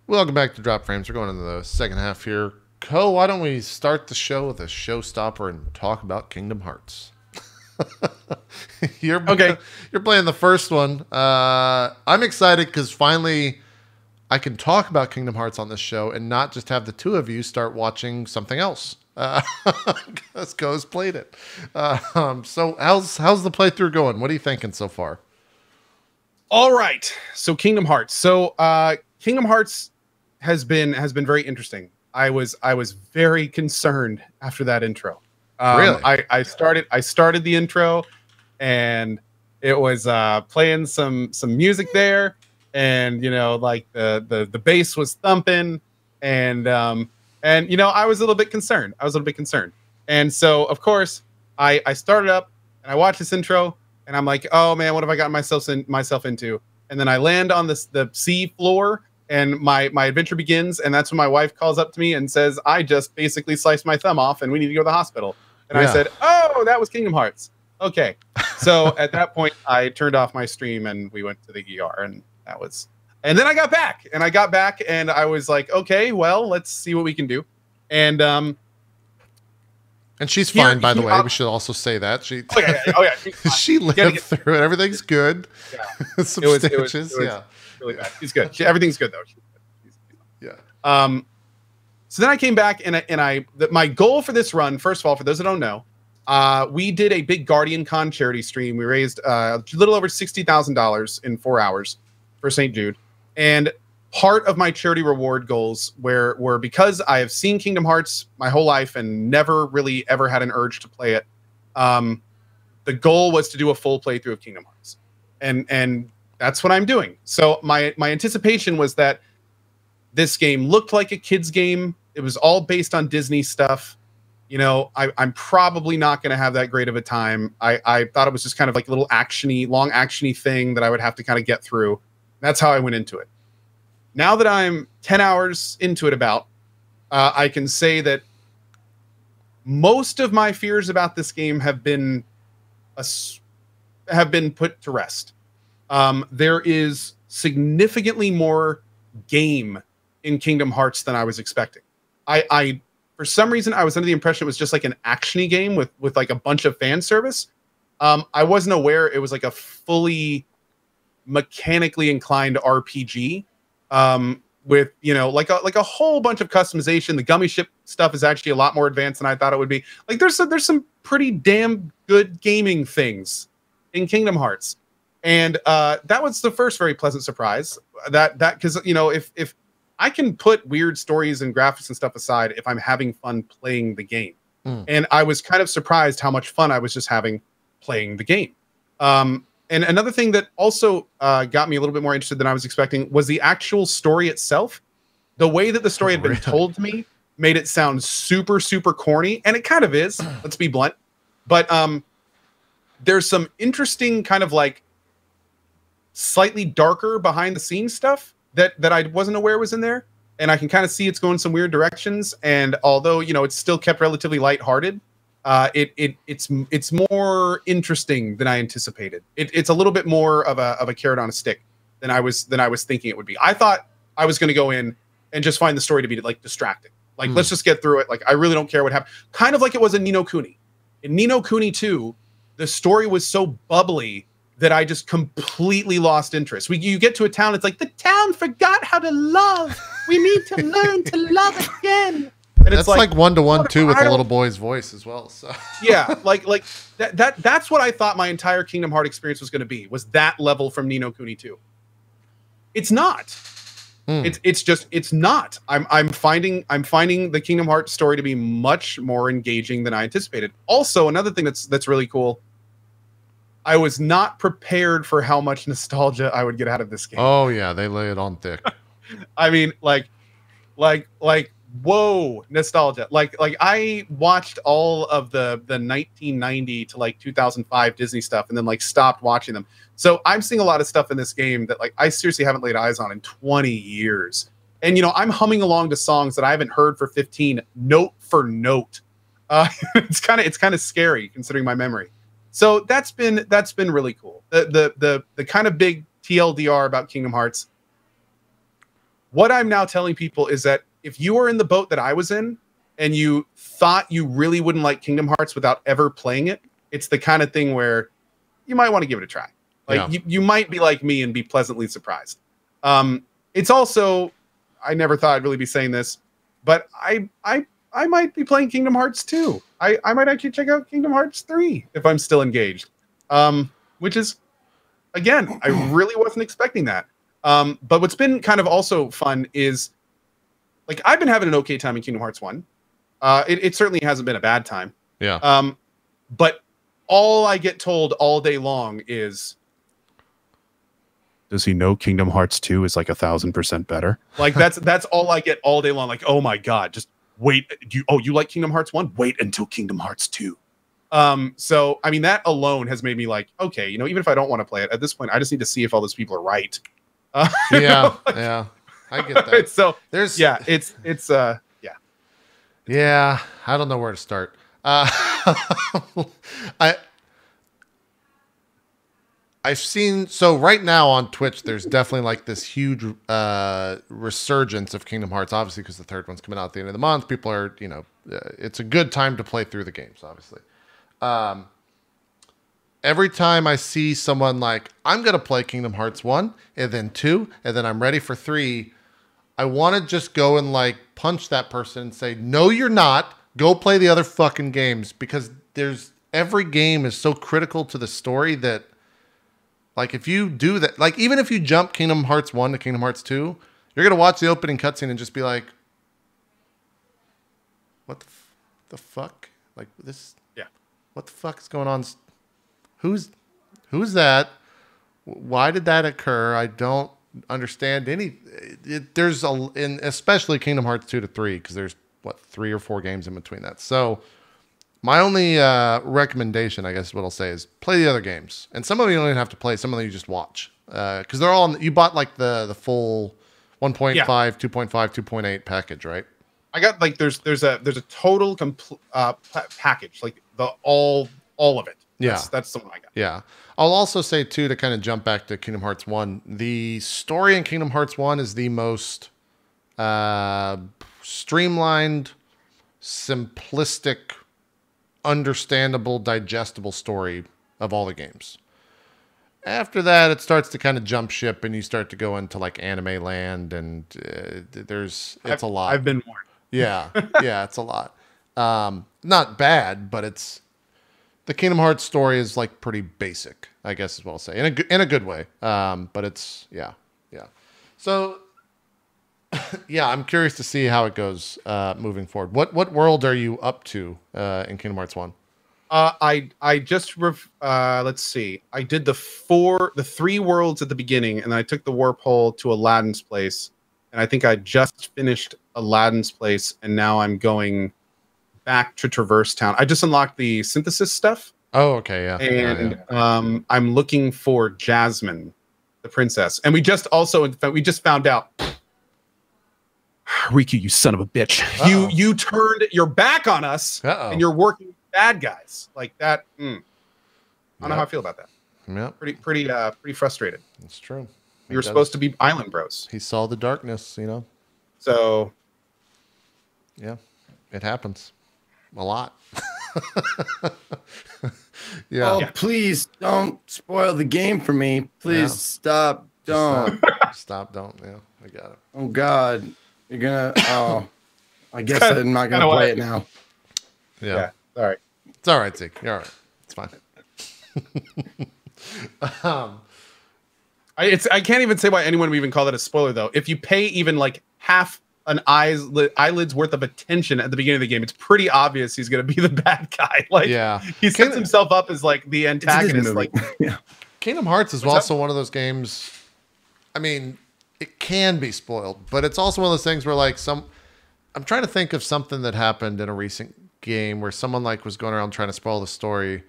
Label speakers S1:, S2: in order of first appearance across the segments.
S1: Welcome back to Drop Frames. We're going into the second half here. Co, why don't we start the show with a showstopper and talk about Kingdom Hearts?
S2: Okay.
S1: You're playing the first one. I'm excited because finally I can talk about Kingdom Hearts on this show and not just have the two of you start watching something else. Because Co's played it. So how's the playthrough going? What are you thinking so far?
S2: All right. So Kingdom Hearts. Kingdom Hearts has been very interesting. I was very concerned after that intro.
S1: Really?
S2: I started the intro, and it was playing some music there, and like the bass was thumping, and I was a little bit concerned. And so of course I started up and I watched this intro, and I'm like, oh man, what have I gotten myself into? And then I land on the sea floor, and my adventure begins, and that's when my wife calls up to me and says, I just basically sliced my thumb off and we need to go to the hospital. And I said, oh, that was Kingdom Hearts. Okay. So at that point, I turned off my stream and we went to the ER, and then I got back, and I was like, okay, well, let's see what we can do. And
S1: she's fine, by the way. We should also say that. She lived through it. Everything's good.
S2: Yeah.
S1: Some stitches. Yeah.
S2: Really bad. She's good. Everything's good though.
S1: Yeah.
S2: So then I came back, and my goal for this run, first of all, for those that don't know, we did a big Guardian Con charity stream. We raised a little over $60,000 in 4 hours for St. Jude. And part of my charity reward goals were because I have seen Kingdom Hearts my whole life and never really ever had an urge to play it. The goal was to do a full playthrough of Kingdom Hearts. And that's what I'm doing. So my anticipation was that this game looked like a kid's game. It was all based on Disney stuff. I'm probably not going to have that great of a time. I thought it was just kind of like a little long actiony thing that I would have to kind of get through. That's how I went into it. Now that I'm 10 hours into it I can say that most of my fears about this game have been put to rest. There is significantly more game in Kingdom Hearts than I was expecting. I for some reason I was under the impression it was just like an actiony game with like a bunch of fan service. I wasn't aware it was like a fully mechanically inclined RPG with like a whole bunch of customization. The gummy ship stuff is actually a lot more advanced than I thought it would be. Like there's some pretty damn good gaming things in Kingdom Hearts. And that was the first very pleasant surprise. That because if I can put weird stories and graphics and stuff aside if I'm having fun playing the game. And I was kind of surprised how much fun I was just having playing the game. And another thing that also got me a little bit more interested than I was expecting was the actual story itself. The way that the story had been told to me made it sound super, super corny, and it kind of is. Let's be blunt. But there's some interesting kind of like slightly darker behind the scenes stuff that I wasn't aware was in there, and I can kind of see it's going some weird directions. And although it's still kept relatively lighthearted, it's more interesting than I anticipated. It's a little bit more of a carrot on a stick than I was thinking it would be. I thought I was going to go in and just find the story to be like distracting. Like let's just get through it. Like I really don't care what happened. Kind of like it was in Ni no Kuni. In Ni no Kuni 2, the story was so bubbly that I just completely lost interest. You get to a town, it's like the town forgot how to love. We need to learn to love again. And
S1: that's like 1-to-1 too with the little boy's voice as well. So
S2: yeah, like that's what I thought my entire Kingdom Hearts experience was going to be, was that level from Ni no Kuni 2. It's not. It's not. I'm finding the Kingdom Hearts story to be much more engaging than I anticipated. Also, another thing that's really cool, I was not prepared for how much nostalgia I would get out of this game.
S1: Oh yeah, they lay it on thick.
S2: I mean, like, whoa, nostalgia. Like I watched all of the 1990 to like 2005 Disney stuff, and then like stopped watching them. So I'm seeing a lot of stuff in this game that like I seriously haven't laid eyes on in 20 years. And I'm humming along to songs that I haven't heard for 15, note for note. It's kind of scary considering my memory. So that's been really cool. The kind of big TLDR about Kingdom Hearts. what I'm now telling people is that if you are in the boat that I was in and you thought you really wouldn't like Kingdom Hearts without ever playing it, it's the kind of thing where you might want to give it a try. Like you might be like me and be pleasantly surprised. It's also, I never thought I'd really be saying this, but I might be playing Kingdom Hearts 2. I might actually check out Kingdom Hearts 3 if I'm still engaged. Which is, again, I really wasn't expecting that. But what's been kind of also fun is, like, I've been having an okay time in Kingdom Hearts 1. It certainly hasn't been a bad time.
S1: Yeah.
S2: But all I get told all day long is, does he know Kingdom Hearts 2 is like 1,000% better? Like that's all I get all day long. Like, oh my God, just wait. You like Kingdom Hearts 1? Wait until Kingdom Hearts 2. So I mean, that alone has made me like, okay, even if I don't want to play it at this point, I just need to see if all those people are right.
S1: Yeah. I get that.
S2: So
S1: there's
S2: it's
S1: yeah, I don't know where to start. I've seen, so right now on Twitch, there's definitely like this huge resurgence of Kingdom Hearts, obviously, because the third one's coming out at the end of the month. People are, it's a good time to play through the games, obviously. Every time I see someone like, I'm going to play Kingdom Hearts 1 and then 2, and then I'm ready for 3, I want to just go and like punch that person and say, no, you're not. Go play the other fucking games, because every game is so critical to the story that, like, if you do that, like, even if you jump Kingdom Hearts 1 to Kingdom Hearts 2, you're going to watch the opening cutscene and just be like, what the fuck? Like, this, what the fuck is going on? Who's that? Why did that occur? I don't understand especially Kingdom Hearts 2 to 3, because there's, 3 or 4 games in between that. So my only recommendation, I guess is what I'll say, is play the other games. And some of them you don't even have to play. Some of them you just watch. Because they're all you bought like the full 1.5, 2.5, 2.8 package, right?
S2: I got like there's a total package, like all of it. That's the one I got. Yeah.
S1: I'll also say too, to kind of jump back to Kingdom Hearts 1, the story in Kingdom Hearts 1 is the most streamlined, simplistic, understandable, digestible story of all the games. After that, it starts to kind of jump ship, and you start to go into like anime land, and it's a lot.
S2: I've been warned.
S1: Yeah, it's a lot. Not bad, but the Kingdom Hearts story is like pretty basic, I guess is what I'll say, in a good way. But it's yeah. So yeah, I'm curious to see how it goes moving forward. What world are you up to in Kingdom Hearts 1?
S2: I just let's see. I did the 3 worlds at the beginning, and I took the warp hole to Aladdin's place, and I think I just finished Aladdin's place, and now I'm going back to Traverse Town. I just unlocked the synthesis stuff.
S1: Oh, okay, yeah.
S2: And I'm looking for Jasmine, the princess, and we just found out. Riku, you son of a bitch! You turned your back on us, and you're working with bad guys like that. I don't know how I feel about that.
S1: Yeah,
S2: pretty frustrated.
S1: That's true.
S2: You're supposed to be island bros.
S1: He saw the darkness,
S2: So,
S1: yeah, it happens a lot. Yeah.
S3: Oh, please don't spoil the game for me. Please stop. Don't.
S1: Stop. Don't. Yeah, I got it.
S3: Oh God. You're gonna. Oh, I guess I'm not gonna play it now.
S1: Yeah.
S2: All right.
S1: It's all right, Zeke. You're all right. It's fine.
S2: I can't even say why anyone would even call that a spoiler, though. If you pay even like half an eyelid's worth of attention at the beginning of the game, it's pretty obvious he's gonna be the bad guy. Like, he sets himself up as like the antagonist. Like,
S1: Kingdom Hearts is also one of those games. I mean, it can be spoiled, but it's also one of those things where like I'm trying to think of something that happened in a recent game where someone like was going around trying to spoil the story,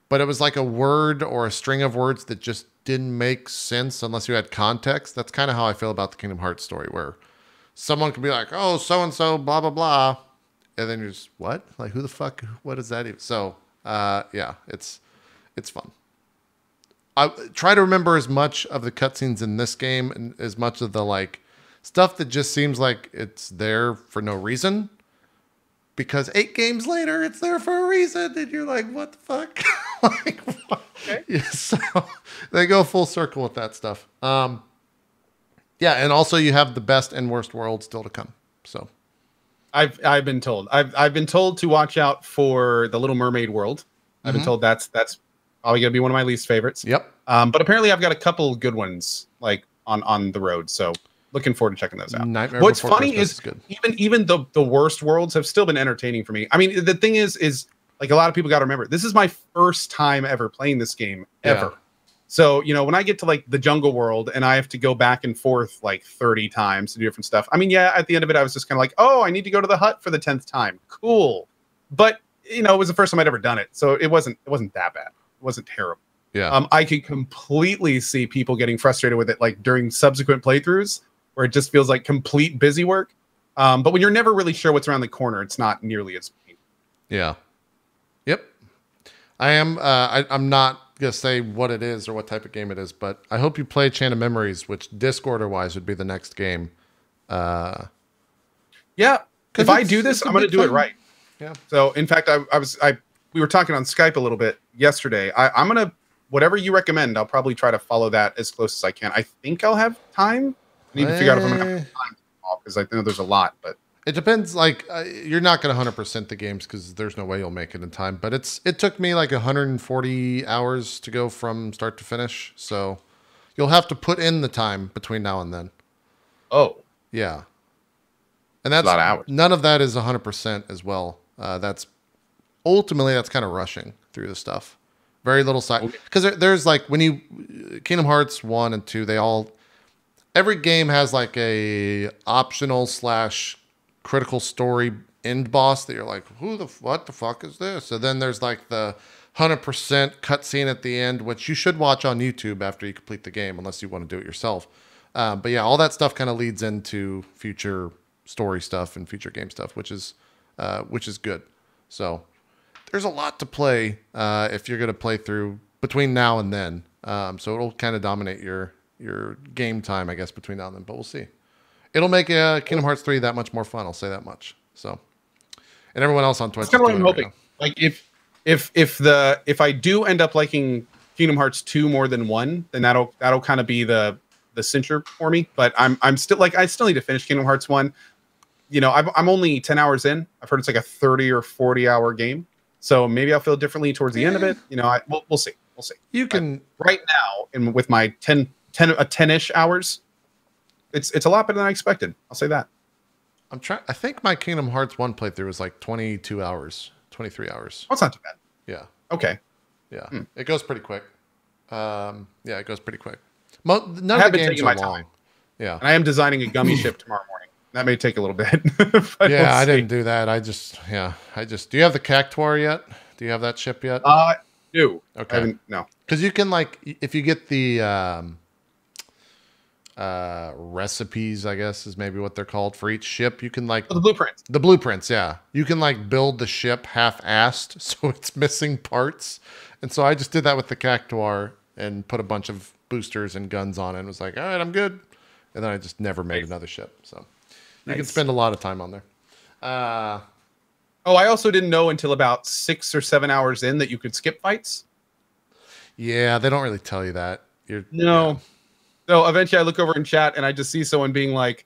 S1: but it was like a word or a string of words that just didn't make sense unless you had context. That's kind of how I feel about the Kingdom Hearts story, where someone could be like, oh, so-and-so, blah, blah, blah. And then you're just, what? Like, who the fuck? What is that even? So, yeah, it's fun. I try to remember as much of the cutscenes in this game and as much of the, like, stuff that just seems like it's there for no reason. Because 8 games later, it's there for a reason, and you're like, "What the fuck?" Like, what?
S2: Okay.
S1: Yeah, so they go full circle with that stuff. Yeah, and also you have the best and worst world still to come. So
S2: I've been told to watch out for the Little Mermaid world. I've been told that's probably gonna be one of my least favorites.
S1: Yep.
S2: But apparently I've got a couple good ones like on the road. So looking forward to checking those out.
S1: Nightmare
S2: What's
S1: Before
S2: funny
S1: Christmas
S2: is
S1: good.
S2: even the worst worlds have still been entertaining for me. I mean, the thing is like a lot of people got to remember, this is my first time ever playing this game ever.
S1: Yeah.
S2: So, when I get to like the jungle world and I have to go back and forth like 30 times to do different stuff. I mean, yeah, at the end of it, I was just kind of like, oh, I need to go to the hut for the 10th time. Cool. But, it was the first time I'd ever done it. So it wasn't that bad. It wasn't terrible.
S1: Yeah.
S2: I could completely see people getting frustrated with it, like during subsequent playthroughs where it just feels like complete busy work. But when you're never really sure what's around the corner, it's not nearly as painful.
S1: Yeah. Yep. I am. I'm not gonna say what it is or what type of game it is, but I hope you play Chain of Memories, which disc order wise would be the next game.
S2: Yeah. If I do this, I'm going to do it right.
S1: Yeah.
S2: So in fact, we were talking on Skype a little bit yesterday. I'm going to, whatever you recommend, I'll probably try to follow that as close as I can. I think I'll have time. I need to figure out if I'm going to have time because I know there's a lot, but
S1: it depends. Like you're not going to 100% the games because there's no way you'll make it in time. But it took me like 140 hours to go from start to finish. So you'll have to put in the time between now and then.
S2: Oh,
S1: yeah. And that's
S2: a lot of hours.
S1: None of that is 100% as well. That's kind of rushing through the stuff. Very little side because there's like when you Kingdom Hearts 1 and 2, every game has like a optional / critical story end boss that you're like, what the fuck is this? So then there's like the 100% cutscene at the end, which you should watch on YouTube after you complete the game, unless you want to do it yourself. But yeah, all that stuff kind of leads into future story stuff and future game stuff, which is good. So there's a lot to play if you're going to play through between now and then. So it'll kind of dominate your game time, I guess, between now and then. But we'll see. It'll make Kingdom Hearts 3 that much more fun. I'll say that much. So, and everyone else on Twitch.
S2: That's kind of what I'm hoping. Like if I do end up liking Kingdom Hearts 2 more than 1, then that'll kind of be the cincher for me. But I'm still like I still need to finish Kingdom Hearts 1. I'm only 10 hours in. I've heard it's like a 30 or 40 hour game. So maybe I'll feel differently towards the end of it. We'll see. We'll see.
S1: You can
S2: right now, and with my 10-ish hours, it's a lot better than I expected. I'll say that.
S1: I think my Kingdom Hearts 1 playthrough was like 22 hours, 23 hours.
S2: Oh, it's not too bad.
S1: Yeah.
S2: Okay.
S1: Yeah. It goes pretty quick. It goes pretty quick. None of the games are long. Yeah.
S2: And I am designing a gummy ship tomorrow morning. That may take a little bit.
S1: Yeah, I didn't do that. Do you have the Cactuar yet? Do you have that ship yet?
S2: No.
S1: Okay.
S2: No.
S1: Because you can if you get the recipes, I guess is maybe what they're called for each ship, you can
S2: the blueprints.
S1: The blueprints, yeah. You can build the ship half-assed, so it's missing parts. And so I just did that with the Cactuar and put a bunch of boosters and guns on it and was like, all right, I'm good. And then I just never made another ship. So you can spend a lot of time on there.
S2: I also didn't know until about 6 or 7 hours in that you could skip fights.
S1: Yeah, they don't really tell you that.
S2: No. So eventually I look over in chat and I just see someone being like,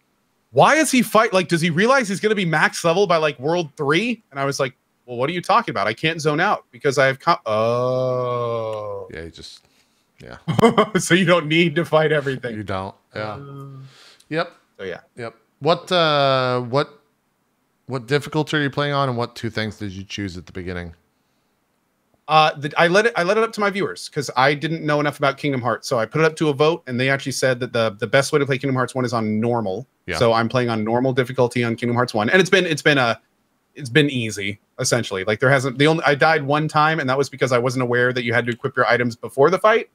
S2: why is he fight? Like, does he realize he's going to be max level by like world 3? And I was like, well, what are you talking about? I can't zone out because I have... Oh.
S1: Yeah, yeah.
S2: So you don't need to fight everything.
S1: You don't. Yeah. Yep.
S2: So yeah.
S1: Yep. What difficulty are you playing on, and what 2 things did you choose at the beginning?
S2: I let it up to my viewers because I didn't know enough about Kingdom Hearts, so I put it up to a vote, and they actually said that the best way to play Kingdom Hearts 1 is on normal. Yeah. So I'm playing on normal difficulty on Kingdom Hearts 1, and it's been easy essentially. Like I died one time, and that was because I wasn't aware that you had to equip your items before the fight.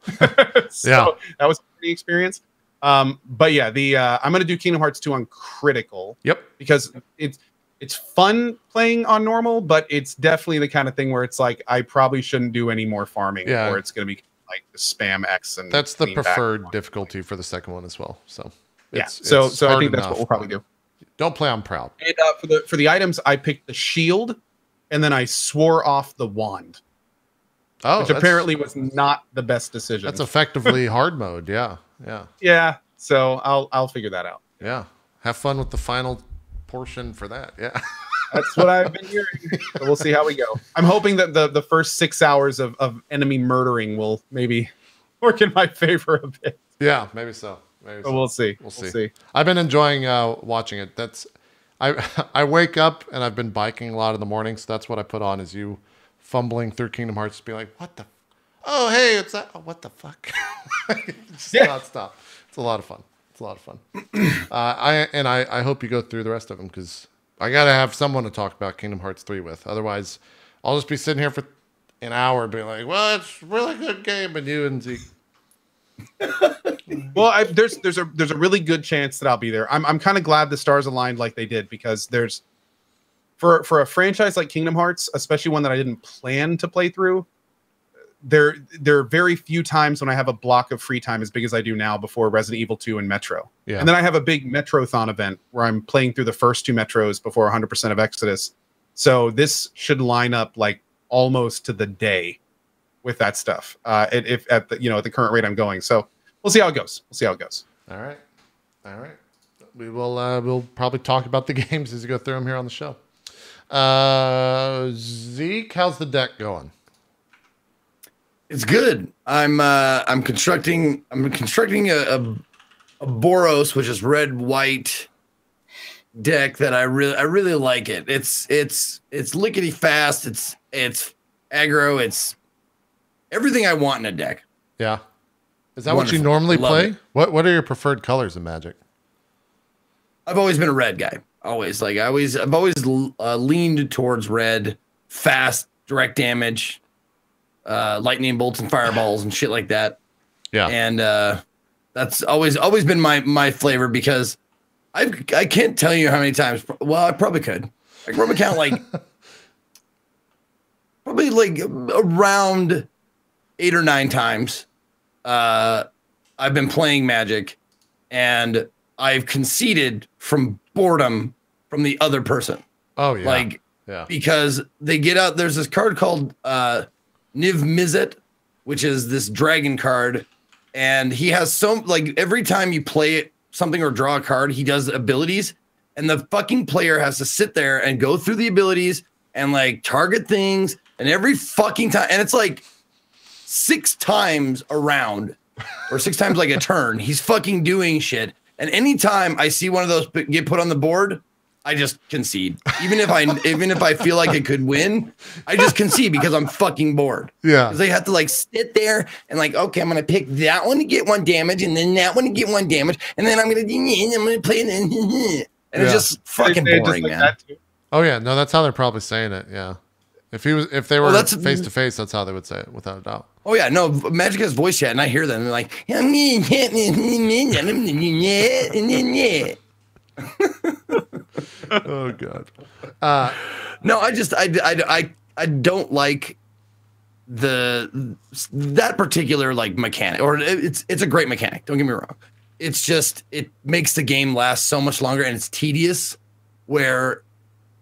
S2: So that was a pretty experience. But yeah, I'm gonna do Kingdom Hearts 2 on critical.
S1: Yep.
S2: Because it's fun playing on normal, but it's definitely the kind of thing where it's like I probably shouldn't do any more farming, or it's gonna be like the spam X and
S1: that's the preferred difficulty for the second one as well. So
S2: So I
S1: hard
S2: think that's
S1: enough.
S2: what we'll probably do.
S1: Don't play on Proud.
S2: And for the items, I picked the shield, and then I swore off the wand, which apparently was not the best decision.
S1: That's effectively hard mode. Yeah.
S2: Yeah. So I'll figure that out.
S1: Yeah. Have fun with the final portion for that. Yeah.
S2: That's what I've been hearing. So we'll see how we go. I'm hoping that the first 6 hours of enemy murdering will maybe work in my favor a bit.
S1: Yeah, maybe so. Maybe so.
S2: We'll see. We'll see.
S1: I've been enjoying watching it. I wake up and I've been biking a lot in the morning, so that's what I put on is you fumbling through Kingdom Hearts, be like, what the? Oh, hey, it's that. Oh, what the fuck? Stop. It's a lot of fun. I hope you go through the rest of them because I gotta have someone to talk about Kingdom Hearts 3 with. Otherwise, I'll just be sitting here for an hour being like, well, it's a really good game, and you and Zeke.
S2: Well, there's a really good chance that I'll be there. I'm kind of glad the stars aligned like they did because there's for a franchise like Kingdom Hearts, especially one that I didn't plan to play through. There are very few times when I have a block of free time as big as I do now before Resident Evil 2 and Metro. Yeah. And then I have a big Metrothon event where I'm playing through the first 2 Metros before 100% of Exodus. So this should line up like almost to the day with that stuff. If at the current rate I'm going. So we'll see how it goes.
S1: All right. We will we'll probably talk about the games as you go through them here on the show. Zeke, how's the deck going?
S3: It's good. I'm constructing a Boros, which is red white deck that I really like it. It's lickety fast. It's aggro. It's everything I want in a deck.
S1: Yeah. Is that what you normally play? What are your preferred colors in Magic?
S3: I've always been a red guy. I've always leaned towards red, fast, direct damage. Lightning bolts and fireballs and shit like that.
S1: Yeah.
S3: And that's always been my flavor because I can't tell you how many times. Well, I probably could. I can probably count probably around 8 or 9 times. I've been playing Magic and I've conceded from boredom from the other person.
S2: Oh yeah.
S3: Because they get out. There's this card called Niv Mizzet, which is this dragon card, and he has every time you play something or draw a card, he does abilities, and the fucking player has to sit there and go through the abilities and target things, and every fucking time, and it's 6 times a round or 6 times a turn, he's fucking doing shit, and anytime I see one of those get put on the board, I just concede. Even if I feel like I could win, I just concede because I'm fucking bored.
S1: Yeah.
S3: Because they have to sit there and okay, I'm gonna pick that one to get 1 damage, and then that one to get 1 damage, and then I'm gonna play it, and it's just fucking boring, man.
S1: Oh yeah, no, that's how they're probably saying it. Yeah. If they were face to face, that's how they would say it, without a doubt.
S3: Oh yeah, no, Magic has voice chat, and I hear them. They're like,
S1: oh god.
S3: No, I don't like that particular mechanic, or it's a great mechanic. Don't get me wrong. It's just it makes the game last so much longer, and it's tedious. Where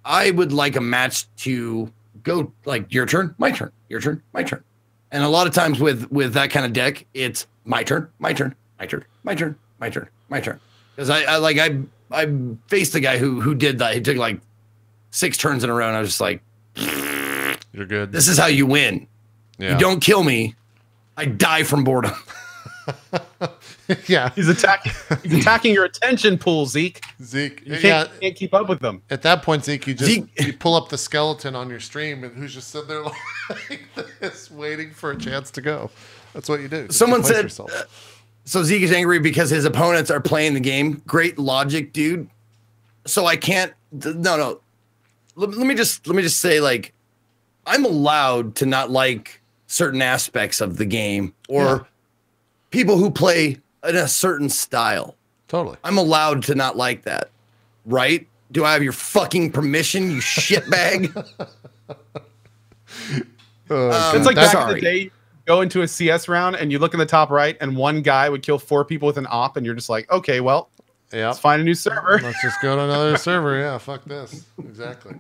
S3: I would like a match to go your turn, my turn, your turn, my turn, and a lot of times with that kind of deck, it's my turn, my turn, my turn, my turn, my turn, my turn. Because I faced a guy who did that. He took 6 turns in a row, and I was just like,
S1: "You're good.
S3: This is how you win. Yeah. You don't kill me, I die from boredom."
S1: Yeah,
S2: he's attacking your attention pool, Zeke. You can't keep up with them.
S1: At that point, Zeke, you pull up the skeleton on your stream, and who's just sitting there like this, waiting for a chance to go. That's what you do.
S3: Someone said. So Zeke is angry because his opponents are playing the game. Great logic, dude. So I can't. No. Let me just say, I'm allowed to not like certain aspects of the game or people who play in a certain style.
S1: Totally.
S3: I'm allowed to not like that, right? Do I have your fucking permission, you shitbag?
S2: It's back in the day. Go into a CS round and you look in the top right and one guy would kill 4 people with an op, and you're just like, okay, well,
S1: Yeah.
S2: Let's find a new server.
S1: Let's just go to another server. Yeah, fuck this. Exactly.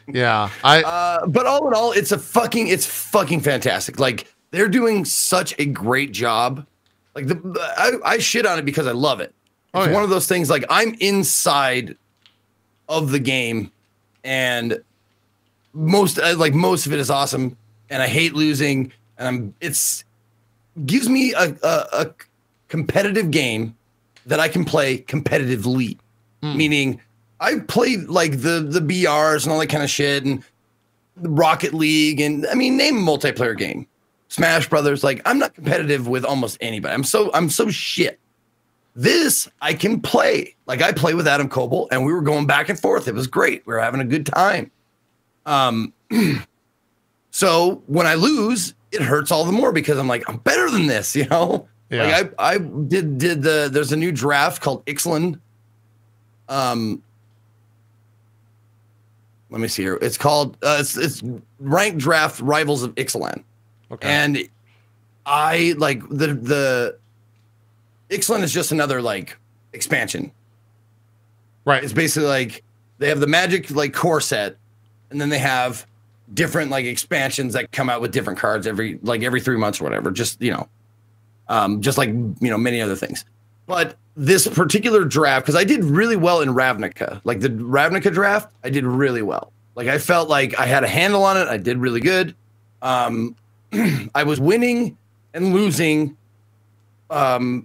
S1: Yeah.
S3: But all in all, it's fucking fantastic. Like, they're doing such a great job. Like, I shit on it because I love it. It's one of those things, like, I'm inside of the game, and most of it is awesome, and I hate losing, and gives me a competitive game that I can play competitively. Meaning, I played like the BRs and all that kind of shit, and Rocket League, and I mean, name a multiplayer game, Smash Brothers. Like, I'm not competitive with almost anybody. I'm so shit. This I can play. Like, I play with Adam Coble, and we were going back and forth. It was great. We were having a good time. So when I lose, it hurts all the more because I'm like, I'm better than this, you know? Yeah. Like, I did there's a new draft called Ixalan. Let me see here. It's called it's Ranked Draft Rivals of Ixalan. Okay. And I like the Ixalan is just another like expansion. Right. It's basically like they have the Magic like core set, and then they have different like expansions that come out with different cards every 3 months or whatever. Just, you know, just like, you know, many other things. But this particular draft, because I did really well in Ravnica, like the Ravnica draft, I did really well. Like, I felt like I had a handle on it. I did really good. I was winning and losing. I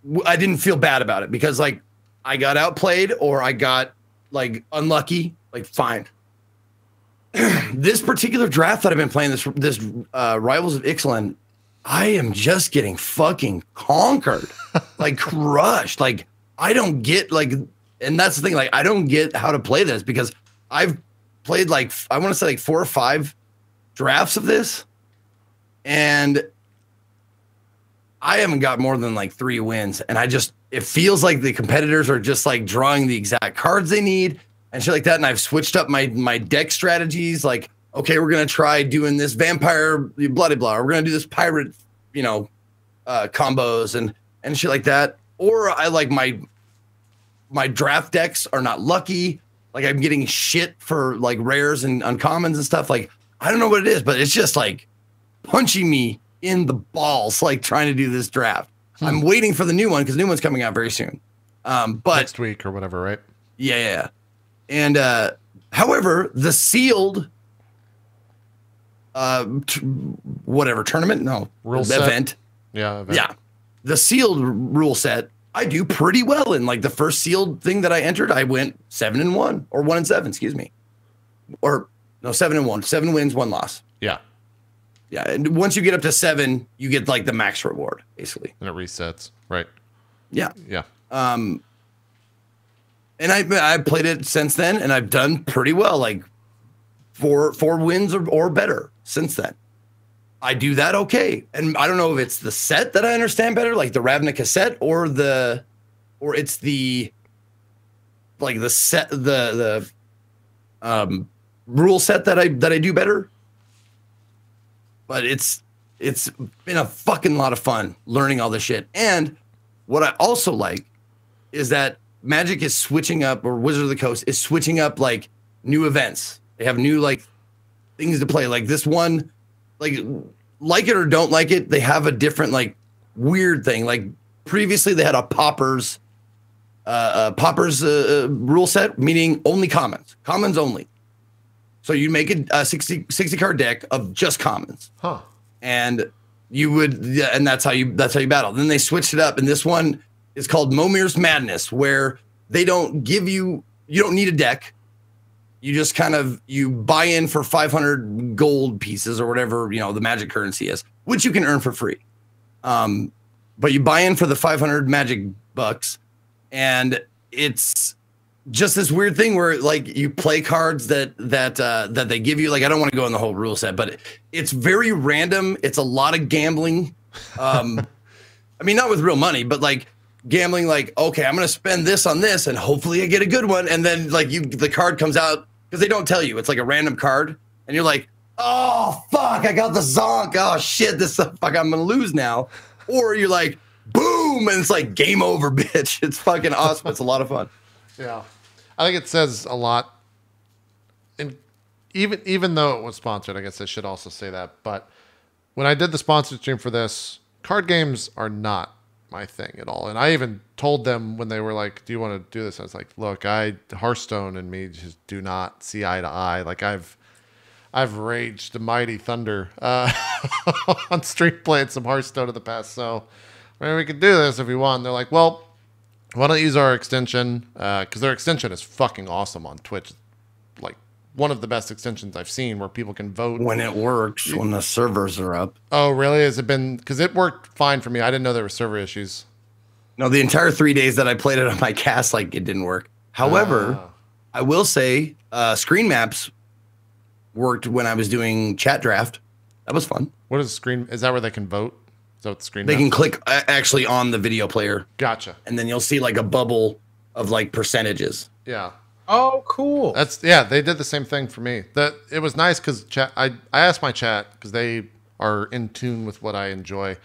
S3: didn't feel bad about it because, like, I got outplayed or I got like unlucky. Like, fine. This particular draft that I've been playing, this Rivals of Ixalan, I am just getting fucking conquered, like crushed. Like, I don't get like, and that's the thing. Like, I don't get how to play this because I've played like, I want to say like 4 or 5 drafts of this, and I haven't got more than like 3 wins. And it feels like the competitors are just like drawing the exact cards they need and shit like that. And I've switched up my deck strategies. Like, okay, we're going to try doing this vampire bloody blah. We're going to do this pirate, you know, combos and shit like that. Or I like my draft decks are not lucky. Like, I'm getting shit for like rares and uncommons and stuff. Like, I don't know what it is, but it's just like punching me in the balls, like trying to do this draft. I'm waiting for the new one because the new one's coming out very soon. But
S1: next week or whatever, right?
S2: Yeah. And however, the sealed tournament,
S1: rule
S2: event.
S1: Yeah.
S2: The sealed rule set, I do pretty well in. Like, the first sealed thing that I entered, I went 7-1 or 1-7, excuse me. Or no, 7-1, 7 wins, 1 loss.
S1: Yeah.
S2: Yeah. And once you get up to 7, you get like the max reward, basically.
S1: And it resets. Right.
S2: Yeah.
S1: Yeah.
S2: And I played it since then, and I've done pretty well, like 4 wins or better since then. I do that okay, and I don't know if it's the set that I understand better, like the Ravnica set, or it's the like the set the rule set that I do better. But it's been a fucking lot of fun learning all this shit. And what I also like is that Magic is switching up, or Wizard of the Coast is switching up like new events. They have new like things to play. Like this one, like it or don't like it, they have a different like weird thing. Like previously they had a Paupers rule set, meaning only commons only. So you make a 60 card deck of just commons.
S1: Huh.
S2: And you would, and that's how you battle. Then they switched it up, and this one is called Momir's Madness, where they don't give you don't need a deck. You just you buy in for 500 gold pieces or whatever, you know, the Magic currency is, which you can earn for free. But you buy in for the 500 Magic bucks, and it's just this weird thing where like you play cards that they give you. Like, I don't want to go in the whole rule set, but it's very random. It's a lot of gambling. I mean, not with real money, but like gambling, like, okay, I'm going to spend this on this and hopefully I get a good one. And then like the card comes out, because they don't tell you. It's like a random card, and you're like, oh fuck, I got the zonk. Oh shit, I'm going to lose now. Or you're like, boom,
S3: boom, and it's like game over, bitch. It's fucking awesome. It's a lot of fun.
S1: Yeah, I think it says a lot. And even though it was sponsored, I guess I should also say that. But when I did the sponsored stream for this, card games are not my thing at all. And I even told them when they were like, "Do you want to do this?" I was like, "Look, Hearthstone and me just do not see eye to eye. Like I've raged the mighty thunder on stream playing some Hearthstone in the past. So maybe we could do this if we want." And they're like, "Well, why don't you use our extension? Because their extension is fucking awesome on Twitch. Like one of the best extensions I've seen where people can vote
S3: when it works, when the servers are up."
S1: Oh, really? Has it been? Because it worked fine for me. I didn't know there were server issues.
S3: No, the entire 3 days that I played it on my cast, like it didn't work. However, I will say screen maps worked when I was doing chat draft. That was fun.
S1: What is screen? Is that where they can vote? Is that what the screen?
S3: They can click actually on the video player.
S1: Gotcha.
S3: And then you'll see like a bubble of like percentages.
S1: Yeah.
S2: Oh, cool.
S1: They did the same thing for me. It was nice because chat. I asked my chat because they are in tune with what I enjoy.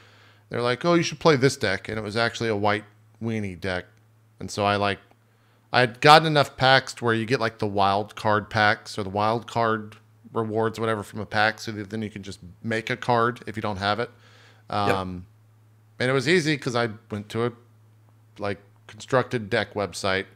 S1: They're like, "Oh, you should play this deck," and it was actually a white weenie deck, and so I had gotten enough packs to where you get like the wild card packs or the wild card rewards, whatever, from a pack, so that then you can just make a card if you don't have it. And it was easy because I went to a like constructed deck website,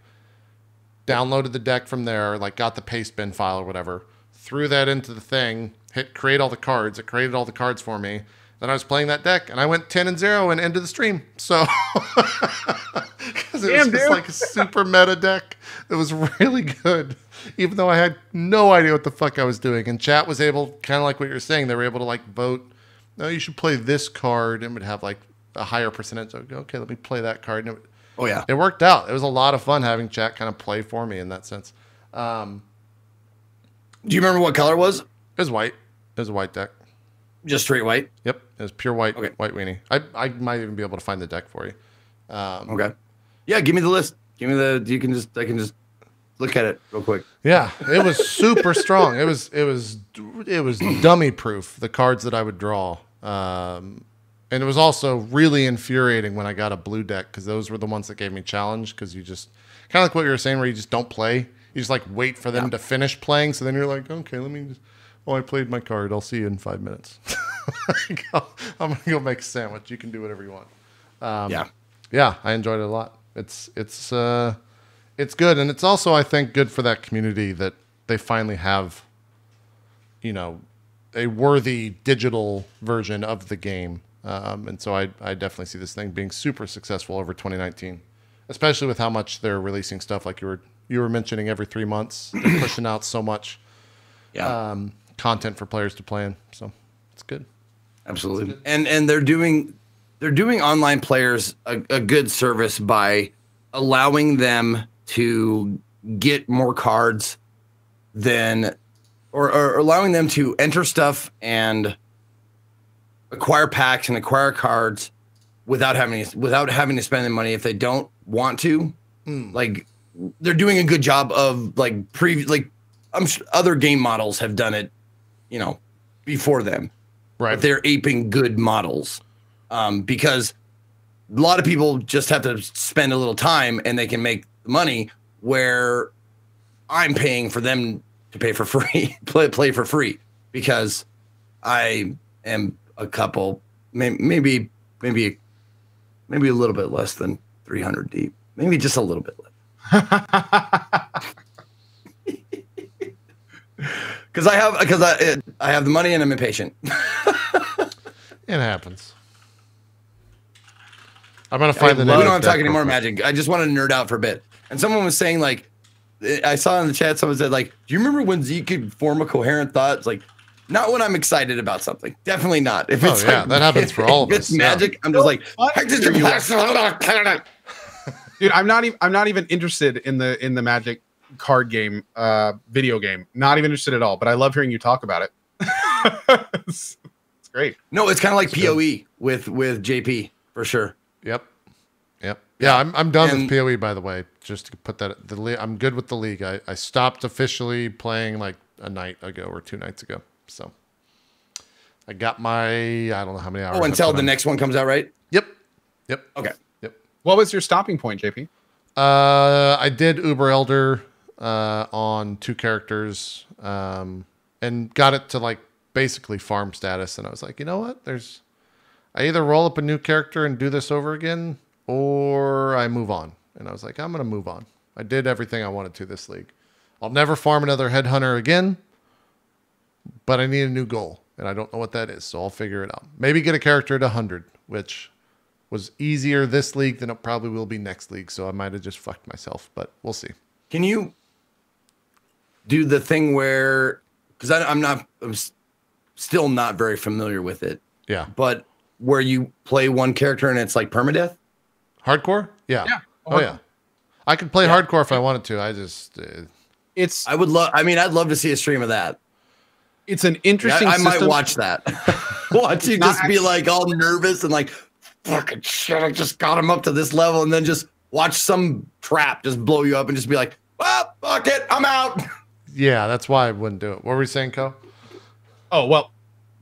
S1: downloaded the deck from there, like got the paste bin file or whatever, threw that into the thing, hit create all the cards. It created all the cards for me. Then I was playing that deck, and I went 10-0 and ended the stream. So, because it was just like a super meta deck. It was really good, even though I had no idea what the fuck I was doing. And chat was able, kind of like what you're saying, they were able to like vote, "No, you should play this card," and would have like a higher percentage. I'd go, "Okay, let me play that card." And it worked out. It was a lot of fun having chat kind of play for me in that sense.
S3: Do you remember what color it was?
S1: It was white. It was a white deck.
S3: Just straight white?
S1: Yep. It was pure white,
S3: okay.
S1: White weenie. I might even be able to find the deck for you.
S3: Okay. Yeah, give me the list. Give me I can just look at it real quick.
S1: Yeah, it was super strong. It was dummy proof, the cards that I would draw. And it was also really infuriating when I got a blue deck, because those were the ones that gave me challenge, because you just kind of like what you were saying, where you just don't play. You just like wait for them to finish playing. So then you're like, okay, let me just, I played my card. I'll see you in 5 minutes. I'm going to go make a sandwich. You can do whatever you want. Yeah, I enjoyed it a lot. It's good. And it's also, I think, good for that community that they finally have, a worthy digital version of the game. And so I definitely see this thing being super successful over 2019, especially with how much they're releasing stuff. Like you were mentioning, every 3 months, they're pushing out so much content for players to play in. So it's good.
S3: Absolutely. And they're doing online players a good service by allowing them to get more cards than, or allowing them to enter stuff and acquire packs and acquire cards without having to spend the money if they don't want to. Like, they're doing a good job of I'm sure other game models have done it, before them.
S1: Right.
S3: But they're aping good models. Because a lot of people just have to spend a little time and they can make money, where I'm paying for them to pay for free, play for free, because I am a couple, maybe a little bit less than 300 deep, maybe just a little bit less. Because I have the money and I'm impatient.
S1: It happens. I'm gonna find the.
S3: We don't have to talk anymore Magic. I just want to nerd out for a bit. And someone was saying, like, I saw in the chat, someone said, like, "Do you remember when Zeke could form a coherent thought?" It's like, not when I'm excited about something. Definitely not. If it's
S1: that happens for all of us.
S3: It's Magic. I'm just like,
S2: dude, I'm not even interested in the Magic card game, video game. Not even interested at all. But I love hearing you talk about it. It's great.
S3: No, it's kind of like PoE with JP for sure.
S1: Yep. Yeah, I'm done with PoE, by the way. Just to put that, I'm good with the league. I stopped officially playing like a night ago or 2 nights ago. So I got my, I don't know how many hours.
S3: Oh, until the next one comes out, right?
S1: Yep.
S3: Okay.
S1: Yep.
S2: What was your stopping point, JP?
S1: I did Uber Elder on 2 characters and got it to like basically farm status. And I was like, you know what? I either roll up a new character and do this over again, or I move on. And I was like, I'm going to move on. I did everything I wanted to this league. I'll never farm another headhunter again, but I need a new goal. And I don't know what that is, so I'll figure it out. Maybe get a character at 100, which was easier this league than it probably will be next league. So I might have just fucked myself, but we'll see.
S3: Can you do the thing where, because I'm still not very familiar with it.
S1: Yeah.
S3: But where you play one character and it's like permadeath?
S1: Hardcore? Yeah.
S2: Yeah.
S1: Oh, yeah. I could play hardcore if I wanted to. I just...
S3: I'd love to see a stream of that.
S2: It's an interesting
S3: I
S2: system.
S3: might watch that. Watch you just be like all nervous and like, fucking shit, I just got him up to this level, and then just watch some trap just blow you up and just be like, well, fuck it, I'm out.
S1: Yeah, that's why I wouldn't do it. What were you saying, Ko?
S2: Oh, well,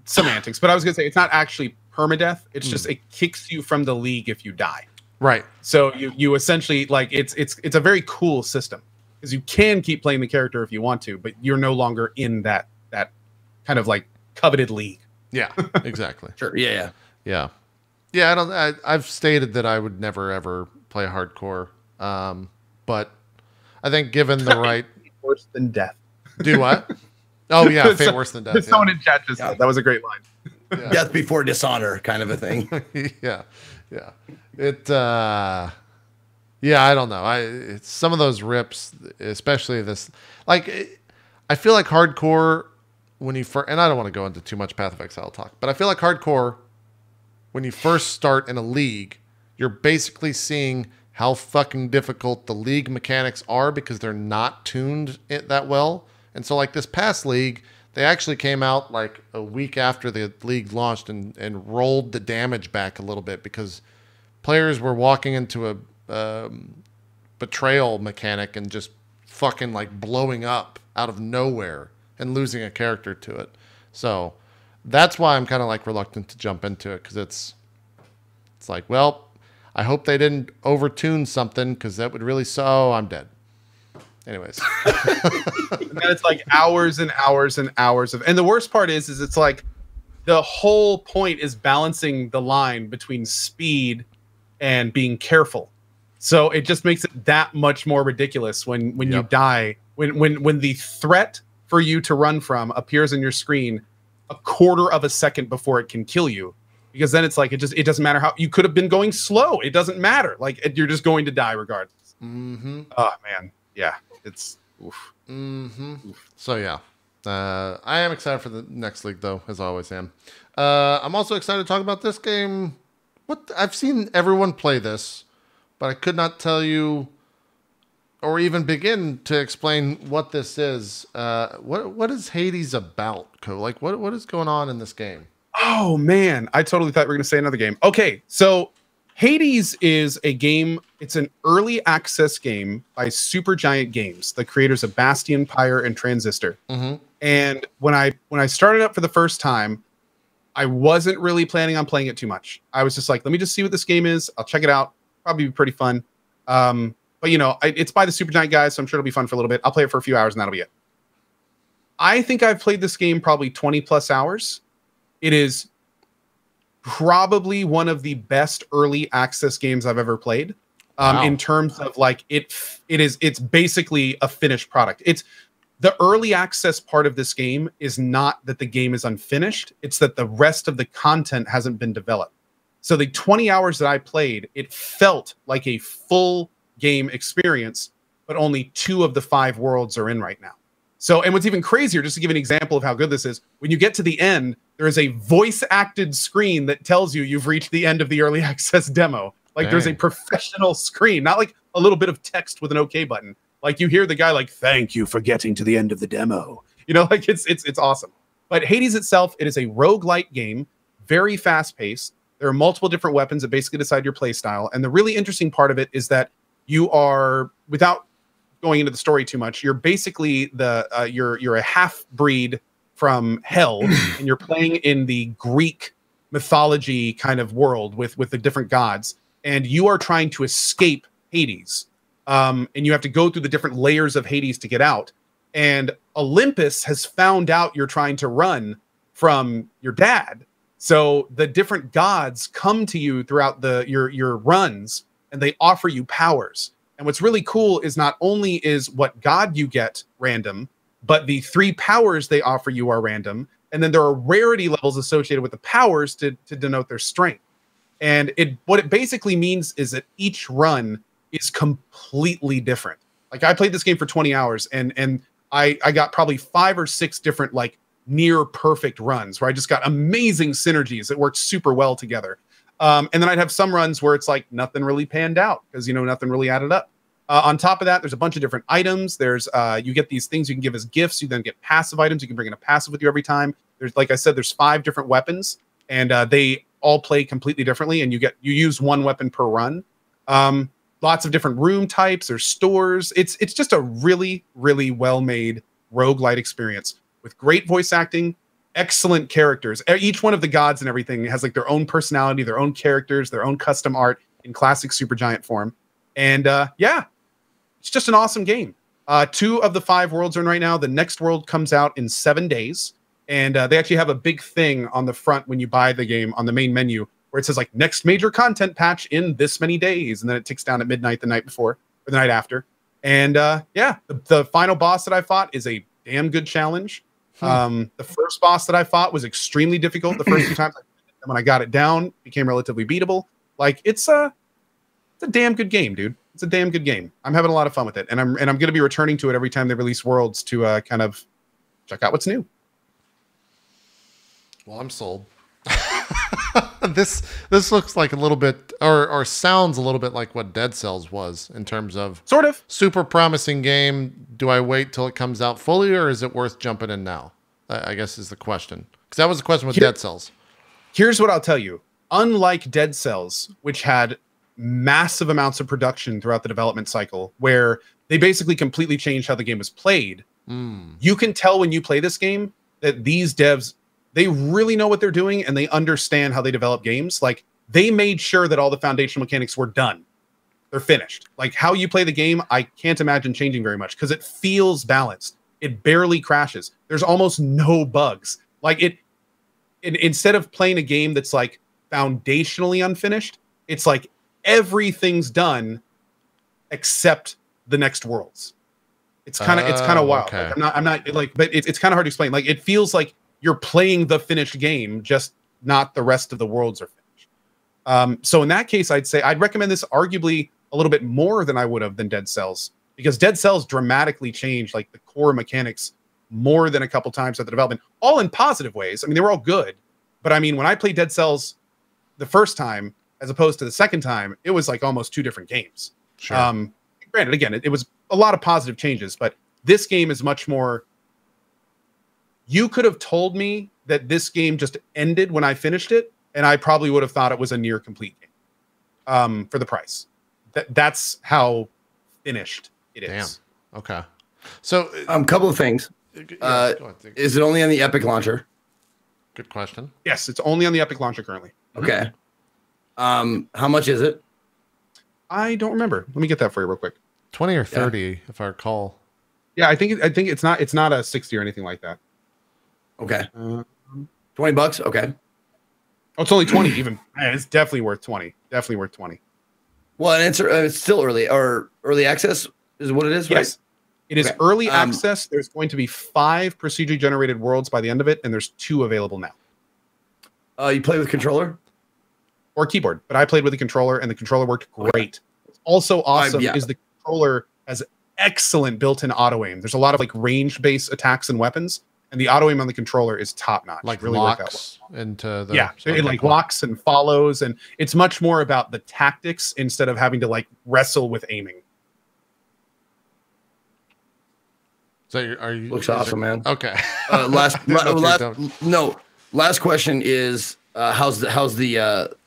S2: semantics. But I was going to say, it's not actually permadeath. It's just it kicks you from the league if you die.
S1: Right.
S2: So you essentially, like, it's a very cool system, because you can keep playing the character if you want to, but you're no longer in that kind of like coveted league.
S1: Yeah, exactly.
S3: Sure. Yeah.
S1: I've stated that I would never ever play hardcore, but I think given the right,
S2: worse than death.
S1: Do what? Oh yeah, fate worse than death.
S2: Someone in chat just said that was a great line.
S1: Yeah.
S3: Death before dishonor, kind of a thing.
S1: yeah. It. I don't know. It's some of those rips, especially this. Like, I feel like hardcore when you first, and I don't want to go into too much Path of Exile talk, but I feel like hardcore, when you first start in a league, you're basically seeing how fucking difficult the league mechanics are because they're not tuned that well. And so like this past league, they actually came out like a week after the league launched and rolled the damage back a little bit because players were walking into a betrayal mechanic and just fucking like blowing up out of nowhere and losing a character to it. So that's why I'm kind of like reluctant to jump into it, because it's like, well, I hope they didn't overtune something, because that would really I'm dead. Anyways.
S2: And then it's like hours and hours and hours of, and the worst part is it's like the whole point is balancing the line between speed and being careful. So it just makes it that much more ridiculous when you die, when the threat for you to run from appears in your screen a quarter of a second before it can kill you, because then it's like it doesn't matter how you could have been going slow. It doesn't matter. Like, you're just going to die regardless.
S1: Mm-hmm.
S2: Oh man, yeah, it's oof.
S1: Mm-hmm. Oof. So yeah, I am excited for the next league though, as I always am. I'm also excited to talk about this game. I've seen everyone play this, but I could not tell you or even begin to explain what this is. What is Hades about, Ko? Like, what is going on in this game?
S2: Oh man, I totally thought we were going to say another game. Okay, so Hades is a game. It's an early access game by Supergiant Games, the creators of Bastion, Pyre, and Transistor.
S1: Mm-hmm.
S2: And when I started up for the first time, I wasn't really planning on playing it too much. I was just like, let me just see what this game is. I'll check it out. Probably be pretty fun. But, it's by the Supergiant guys, so I'm sure it'll be fun for a little bit. I'll play it for a few hours, and that'll be it. I think I've played this game probably 20-plus hours. It is probably one of the best early access games I've ever played.
S1: Wow.
S2: In terms of, like, it's basically a finished product. It's the early access part of this game is not that the game is unfinished. It's that the rest of the content hasn't been developed. So the 20 hours that I played, it felt like a full game experience, but only 2 of the 5 worlds are in right now. So, and what's even crazier, just to give an example of how good this is, when you get to the end, there is a voice acted screen that tells you you've reached the end of the early access demo. Like,
S1: Dang.
S2: There's a professional screen, not like a little bit of text with an OK button. Like, you hear the guy like, thank you for getting to the end of the demo. Like, it's awesome. But Hades itself, it is a roguelite game, very fast paced. There are multiple different weapons that basically decide your play style. And the really interesting part of it is that you are, without going into the story too much, you're basically you're a half breed from hell, and you're playing in the Greek mythology kind of world with the different gods. and you are trying to escape Hades. And you have to go through the different layers of Hades to get out. And Olympus has found out you're trying to run from your dad. So the different gods come to you throughout your runs, and they offer you powers. And what's really cool is not only is what god you get random, but the 3 powers they offer you are random. And then there are rarity levels associated with the powers to denote their strength. And what it basically means is that each run is completely different. Like, I played this game for 20 hours, and I got probably 5 or 6 different, like, near perfect runs where I just got amazing synergies that worked super well together. And then I'd have some runs where it's like nothing really panned out because, you know, nothing really added up. On top of that, there's a bunch of different items. There's you get these things you can give as gifts. You then get passive items. You can bring in a passive with you every time. There's, like I said, there's 5 different weapons, and they all play completely differently. And you use 1 weapon per run. Lots of different room types. There's stores. It's just a really, really well-made roguelite experience with great voice acting, excellent characters. Each one of the gods and everything has like their own personality, their own characters, their own custom art in classic Supergiant form. And yeah, it's just an awesome game. 2 of the 5 worlds are in right now. The next world comes out in 7 days. And they actually have a big thing on the front when you buy the game on the main menu where it says like next major content patch in this many days. And then it ticks down at midnight the night before or the night after. And yeah, the final boss that I fought is a damn good challenge. The first boss that I fought was extremely difficult the first 2 times. And when I got it down, it became relatively beatable. Like, it's a damn good game, dude. It's a damn good game. I'm having a lot of fun with it, and I'm going to be returning to it every time they release worlds to kind of check out what's new.
S1: Well, I'm sold. This looks like a little bit, or sounds a little bit like what Dead Cells was in terms of
S2: sort of
S1: super promising game. Do I wait till it comes out fully, or is it worth jumping in now? I guess is the question, because that was the question with Dead Cells.
S2: Here's what I'll tell you. Unlike Dead Cells, which had massive amounts of production throughout the development cycle, where they basically completely changed how the game was played, you can tell when you play this game that these devs, they really know what they're doing and they understand how they develop games. Like, they made sure that all the foundational mechanics were done. They're finished. Like, how you play the game, I can't imagine changing very much because it feels balanced. It barely crashes. There's almost no bugs. Like, instead of playing a game that's like foundationally unfinished, it's like everything's done except the next worlds. It's kind of wild.
S1: Okay.
S2: Like, I'm not like, but it's kind of hard to explain. Like, it feels like you're playing the finished game, just not the rest of the worlds are finished. So in that case, I'd say I'd recommend this arguably a little bit more than I would have than Dead Cells, because Dead Cells dramatically changed like the core mechanics more than a couple times at the development, all in positive ways. I mean, they were all good, but I mean, when I played Dead Cells the first time, as opposed to the second time, it was like almost 2 different games.
S1: Sure.
S2: Granted, again, it was a lot of positive changes, but this game is much more. You could have told me that this game just ended when I finished it, and I probably would have thought it was a near complete game for the price. That's how finished it is.
S1: Damn. Okay. So,
S3: couple of things. Is it only on the Epic launcher?
S1: Good question.
S2: Yes, it's only on the Epic launcher currently.
S3: Okay. How much is it?
S2: I don't remember. Let me get that for you real quick.
S1: 20 or 30, if I recall.
S2: Yeah, I think it's not a 60 or anything like that.
S3: Okay. $20. Okay.
S2: Oh, it's only 20 even. Man, it's definitely worth 20. Definitely worth 20.
S3: Well, and it's still early, or early access is what it is, right?
S2: Yes. It is early access. There's going to be 5 procedurally generated worlds by the end of it, and there's 2 available now.
S3: You play with controller?
S2: Or keyboard, but I played with the controller, and the controller worked great. What's also awesome is the controller has excellent built-in auto-aim. There's a lot of like range-based attacks and weapons, and the auto-aim on the controller is top-notch.
S1: Like
S2: really
S1: locks into the...
S2: it like locks and follows, and it's much more about the tactics instead of having to like wrestle with aiming.
S1: So are you...
S3: Looks awesome, man.
S1: Okay.
S3: Last question is, how's the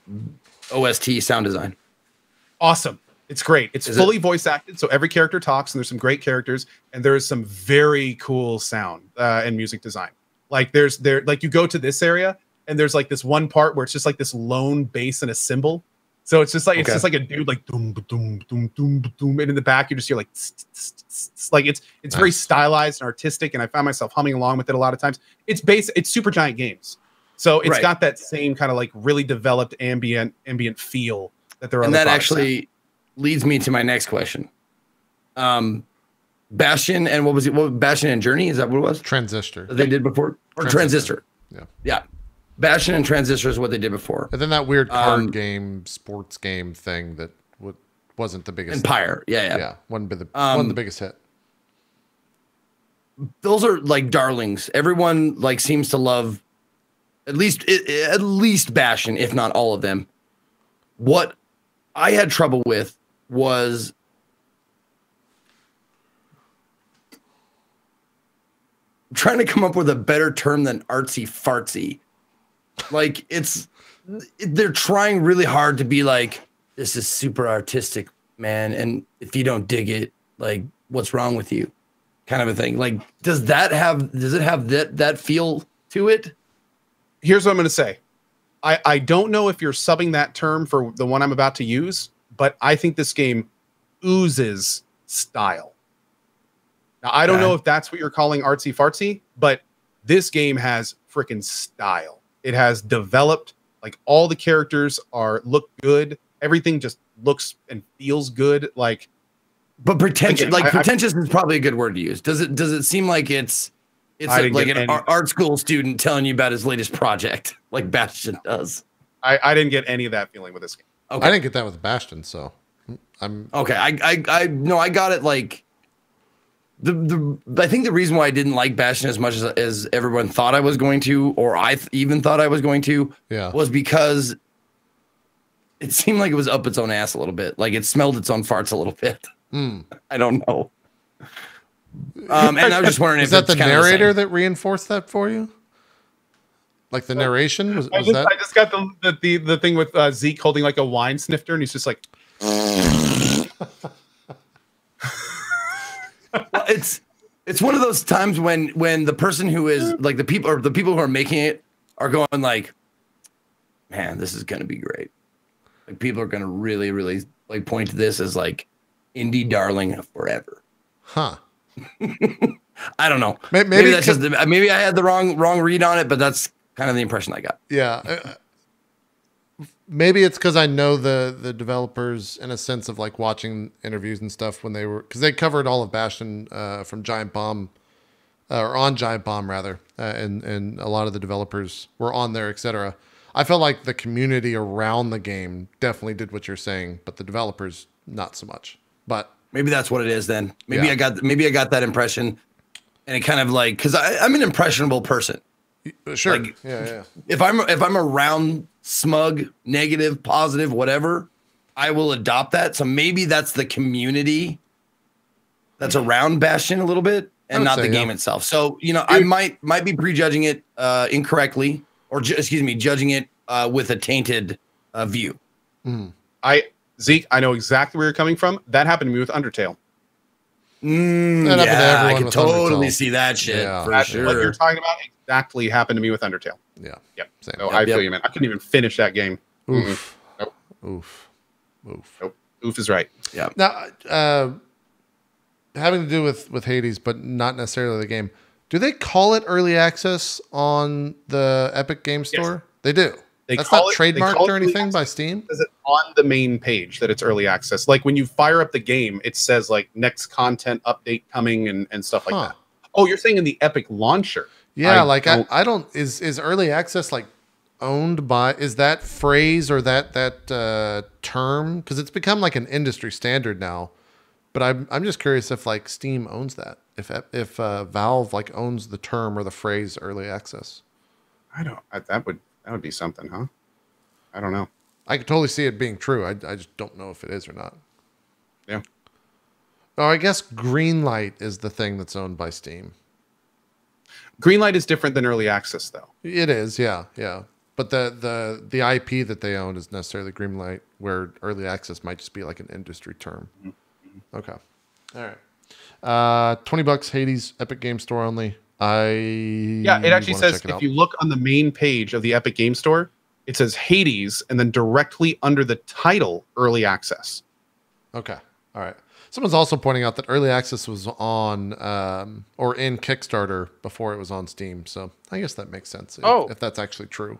S3: OST sound design?
S2: Awesome. It's great. It's fully voice acted, so every character talks, and there's some great characters, and there's some very cool sound and music design. Like like you go to this area, and there's like this one part where it's just like this lone bass and a cymbal, So it's just like it's
S3: Okay.
S2: just like a dude like doom doom doom doom doom, and in the back you just hear like like it's very stylized and artistic, and I found myself humming along with it a lot of times. It's Super Giant Games, so it's got that same kind of like really developed ambient feel that there are.
S3: And that actually leads me to my next question. Bastion and what was it? What Bastion and Journey? Is that what it was?
S1: Transistor.
S3: That they did before, or Transistor? Yeah. Bastion and Transistor is what they did before.
S1: And then that weird card game, sports game thing that wasn't the biggest.
S3: Empire. Yeah.
S1: Wasn't the biggest hit.
S3: Those are like darlings. Everyone like seems to love at least Bastion, if not all of them. What I had trouble with was trying to come up with a better term than artsy fartsy. Like they're trying really hard to be like, this is super artistic, man. And if you don't dig it, like, what's wrong with you? Kind of a thing. Like, does it have that feel to it?
S2: Here's what I'm going to say. I don't know if you're subbing that term for the one I'm about to use, but I think this game oozes style. Now, I don't know if that's what you're calling artsy fartsy, but this game has freaking style. It has developed, like all the characters look good. Everything just looks and feels good. Like,
S3: but pretentious, pretentious is probably a good word to use. Does it seem like it's like an art school student telling you about his latest project, like Bastion does?
S2: I didn't get any of that feeling with this game.
S1: Okay. I didn't get that with Bastion, so I'm
S3: okay. I got it. Like I think the reason why I didn't like Bastion as much as everyone thought I was going to, or I even thought I was going to, was because it seemed like it was up its own ass a little bit. Like it smelled its own farts a little bit. I don't know. And I was just wondering if
S1: that the narrator that reinforced that for you? Like the narration?
S2: I just got the thing with Zeke holding like a wine snifter, and he's just like.
S3: Well, it's one of those times when the person who is like the people who are making it are going like, man, this is gonna be great. Like people are gonna really, really like point to this as like indie darling forever.
S1: Huh.
S3: I don't know.
S1: Maybe
S3: that's just maybe I had the wrong read on it, but that's kind of the impression I got.
S1: Yeah. Maybe it's because I know the developers in a sense of like watching interviews and stuff when because they covered all of Bastion from Giant Bomb or on Giant Bomb rather, and a lot of the developers were on there, etc. I felt like the community around the game definitely did what you're saying, but the developers not so much. But
S3: maybe that's what it is then. Maybe I got that impression, and it kind of like because I'm an impressionable person.
S1: Sure.
S3: Like,
S1: yeah.
S3: If I'm around smug, negative, positive, whatever, I will adopt that. So maybe that's the community that's around Bastion a little bit, and not the game itself. So I might be prejudging it incorrectly, or judging it with a tainted view.
S2: Zeke, I know exactly where you're coming from. That happened to me with Undertale.
S3: I can totally see that shit for sure.
S2: What you're talking about exactly happened to me with Undertale.
S1: Yeah.
S2: Yep.
S1: Same.
S2: So I feel you, man. I couldn't even finish that game.
S1: Oof.
S2: Nope.
S1: Oof.
S2: Nope. Oof is right.
S3: Yeah.
S1: Now, having to do with Hades, but not necessarily the game. Do they call it early access on the Epic Game Store? Yes. They do. That's not trademarked or anything by Steam?
S2: It says it on the main page that it's early access. Like when you fire up the game, it says like next content update coming and stuff like that. Oh, you're saying in the Epic launcher?
S1: Yeah, I don't. Is early access like owned by? Is that phrase or that term? Because it's become like an industry standard now. But I'm just curious if like Steam owns that. If Valve like owns the term or the phrase early access.
S2: I don't. That would be something, huh? I don't know.
S1: I could totally see it being true. I just don't know if it is or not.
S2: Yeah.
S1: Oh, I guess Greenlight is the thing that's owned by Steam.
S2: Greenlight is different than early access, though.
S1: It is, yeah. But the IP that they own is necessarily Greenlight, where early access might just be like an industry term. Mm-hmm. Okay. All right. $20 Hades Epic Game Store only.
S2: It actually says if you look on the main page of the Epic Game Store, it says Hades, and then directly under the title, Early Access.
S1: Okay. All right. Someone's also pointing out that early access was on or in Kickstarter before it was on Steam. So I guess that makes sense if that's actually true.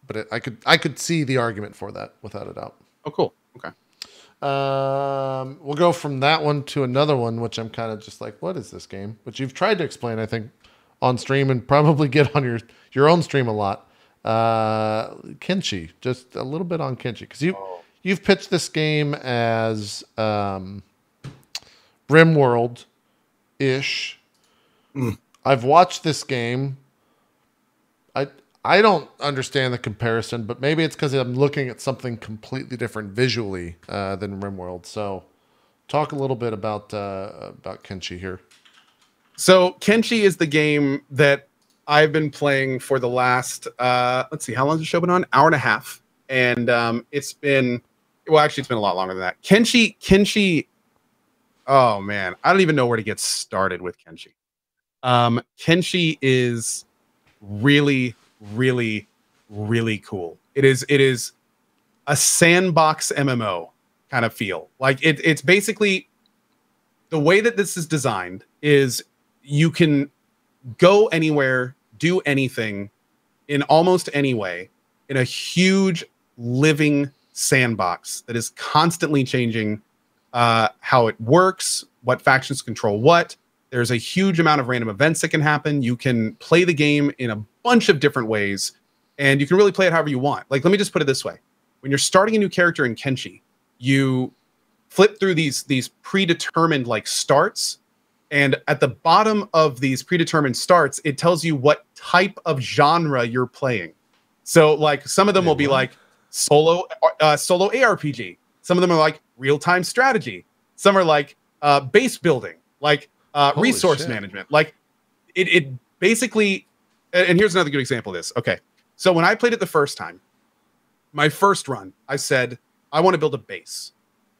S1: But I could see the argument for that without a doubt.
S2: Oh, cool. Okay.
S1: We'll go from that one to another one, which I'm kind of just like, what is this game? Which you've tried to explain, I think, on stream and probably get on your own stream a lot. Kenshi, just a little bit on Kenshi, because you've pitched this game as RimWorld-ish. I've watched this game. I don't understand the comparison, but maybe it's because I'm looking at something completely different visually than RimWorld. So talk a little bit about Kenshi here.
S2: So Kenshi is the game that I've been playing for the last, let's see, how long has the show been on? Hour and a half. And it's been, well, actually, it's been a lot longer than that. Kenshi, oh man, I don't even know where to get started with Kenshi. Kenshi is really, really, really cool. It is a sandbox MMO kind of feel. Like it's basically, the way that this is designed is you can go anywhere, do anything in almost any way in a huge living sandbox that is constantly changing how it works, what factions control what. There's a huge amount of random events that can happen. You can play the game in a bunch of different ways, and you can really play it however you want. Like, let me just put it this way. When you're starting a new character in Kenshi, you flip through these predetermined like starts, and at the bottom of these predetermined starts, it tells you what type of genre you're playing. So like some of them will be like solo ARPG. Some of them are like real-time strategy. Some are like base building, like resource management. Like it basically, and here's another good example of this. Okay. So when I played it the first time, my first run, I said, I want to build a base.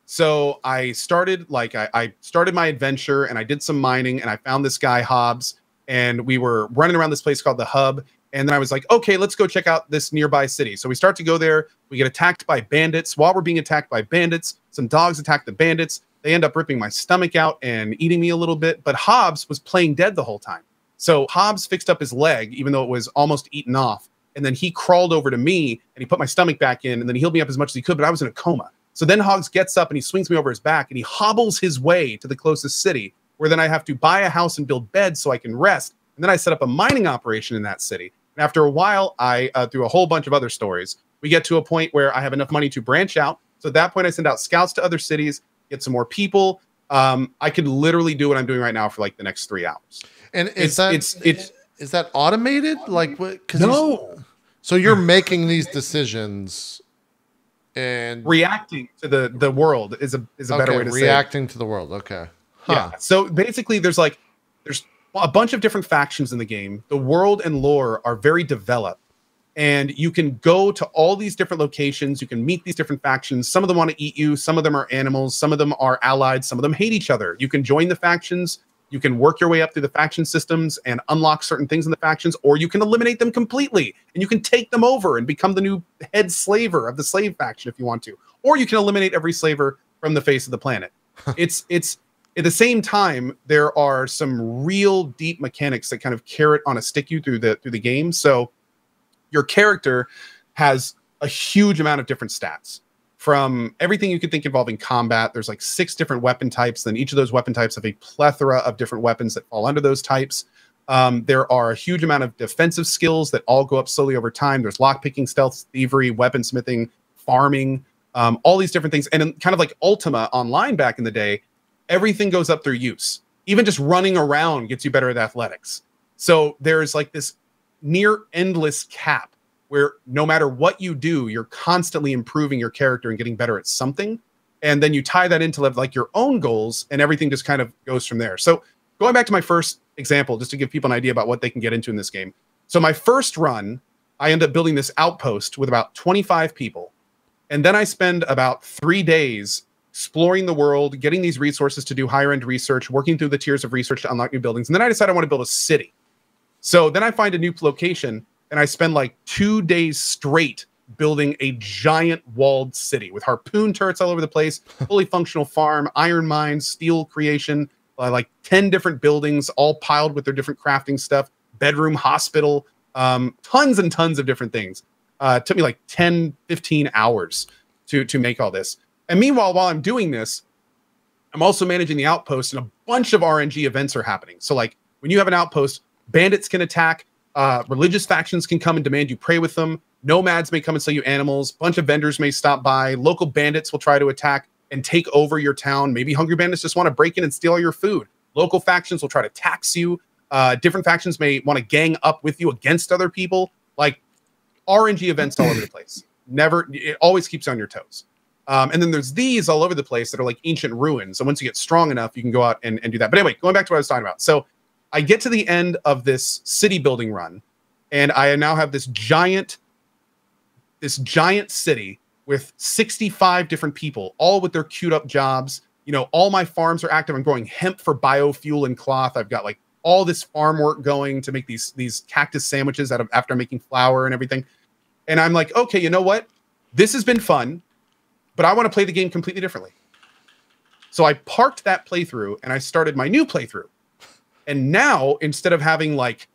S2: So I started I started my adventure, and I did some mining, and I found this guy Hobbs, and we were running around this place called the Hub. And then I was like, okay, let's go check out this nearby city. So we start to go there. We get attacked by bandits. While we're being attacked by bandits, some dogs attack the bandits. They end up ripping my stomach out and eating me a little bit. But Hobbs was playing dead the whole time. So Hobbs fixed up his leg, even though it was almost eaten off. And then he crawled over to me, and he put my stomach back in, and then he healed me up as much as he could, but I was in a coma. So then Hobbs gets up, and he swings me over his back, and he hobbles his way to the closest city, where then I have to buy a house and build beds so I can rest. And then I set up a mining operation in that city. And after a while, through a whole bunch of other stories, we get to a point where I have enough money to branch out. So at that point, I send out scouts to other cities, get some more people. I could literally do what I'm doing right now for like the next 3 hours.
S1: And is that automated? Like what?
S2: No.
S1: So you're making these decisions and
S2: reacting to the world is a better way to say it.
S1: Reacting to the world. Okay. Huh.
S2: Yeah. So basically, there's a bunch of different factions in the game. The world and lore are very developed, and you can go to all these different locations. You can meet these different factions. Some of them want to eat you. Some of them are animals. Some of them are allied. Some of them hate each other. You can join the factions. You can work your way up through the faction systems and unlock certain things in the factions, or you can eliminate them completely, and you can take them over and become the new head slaver of the slave faction if you want to. Or you can eliminate every slaver from the face of the planet. It's at the same time, there are some real deep mechanics that kind of carrot on a stick you through the game. So your character has a huge amount of different stats, from everything you could think involving combat. There's like 6 different weapon types. Then each of those weapon types have a plethora of different weapons that fall under those types. There are a huge amount of defensive skills that all go up slowly over time. There's lockpicking, stealth, thievery, weaponsmithing, farming, all these different things. And in kind of like Ultima Online back in the day, everything goes up through use. Even just running around gets you better at athletics. So there's like this near endless cap where no matter what you do, you're constantly improving your character and getting better at something. And then you tie that into like your own goals, and everything just kind of goes from there. So going back to my first example, just to give people an idea about what they can get into in this game. So my first run, I end up building this outpost with about 25 people. And then I spend about 3 days exploring the world, getting these resources to do higher end research, working through the tiers of research to unlock new buildings. And then I decide I want to build a city. So then I find a new location, and I spend like 2 days straight building a giant walled city with harpoon turrets all over the place, fully functional farm, iron mines, steel creation, like 10 different buildings, all piled with their different crafting stuff, bedroom, hospital, tons and tons of different things. It took me like 10, 15 hours to make all this. And meanwhile, while I'm doing this, I'm also managing the outpost, and a bunch of RNG events are happening. So like when you have an outpost, bandits can attack, religious factions can come and demand you pray with them, nomads may come and sell you animals, a bunch of vendors may stop by, local bandits will try to attack and take over your town. Maybe hungry bandits just want to break in and steal all your food. Local factions will try to tax you. Different factions may want to gang up with you against other people. Like RNG events all over the place. It always keeps you on your toes. And then there's these all over the place that are like ancient ruins. And once you get strong enough, you can go out and do that. But anyway, going back to what I was talking about. So I get to the end of this city building run, and I now have this giant city with 65 different people, all with their queued up jobs. You know, all my farms are active. I'm growing hemp for biofuel and cloth. I've got like all this farm work going to make these cactus sandwiches after making flour and everything. And I'm like, okay, you know what? This has been fun, but I want to play the game completely differently. So I parked that playthrough and I started my new playthrough. And now, instead of having like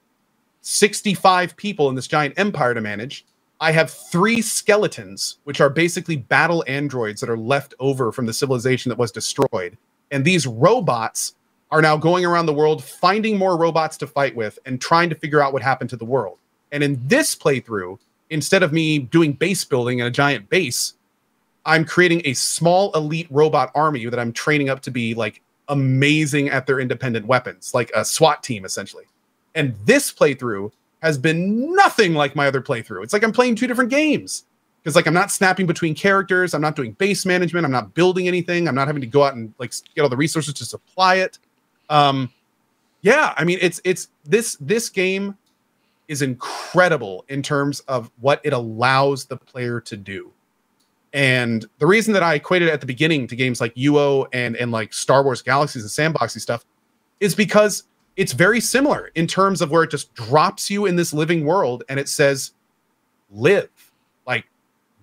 S2: 65 people in this giant empire to manage, I have 3 skeletons, which are basically battle androids that are left over from the civilization that was destroyed. And these robots are now going around the world, finding more robots to fight with and trying to figure out what happened to the world. And in this playthrough, instead of me doing base building and a giant base, I'm creating a small elite robot army that I'm training up to be like amazing at their independent weapons, like a SWAT team, essentially. And this playthrough has been nothing like my other playthrough. It's like I'm playing 2 different games. Because like I'm not snapping between characters, I'm not doing base management, I'm not building anything, I'm not having to go out and like get all the resources to supply it. Yeah, I mean this game is incredible in terms of what it allows the player to do. And the reason that I equated it at the beginning to games like UO and like Star Wars Galaxies and sandboxy stuff is because it's very similar in terms of where it just drops you in this living world and it says, live, like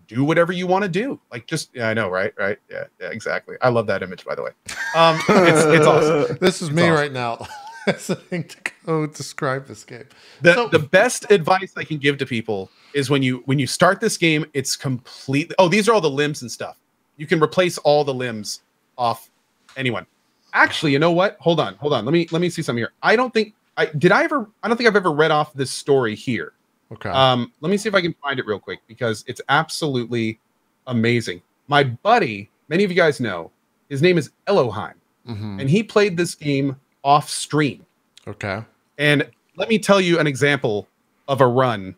S2: do whatever you want to do. Like just, yeah, I know, right? Yeah, exactly. I love that image, by the way. It's awesome.
S1: This is me right now. Listening to go describe this game.
S2: The best advice I can give to people is when you start this game, it's completely. Oh, these are all the limbs and stuff. You can replace all the limbs off anyone. Actually, you know what? Hold on. Let me see something here. I don't think I've ever read off this story here.
S1: Okay.
S2: Let me see if I can find it real quick because it's absolutely amazing. My buddy, many of you guys know, his name is Elohim, and he played this game off stream.
S1: Okay.
S2: And let me tell you an example of a run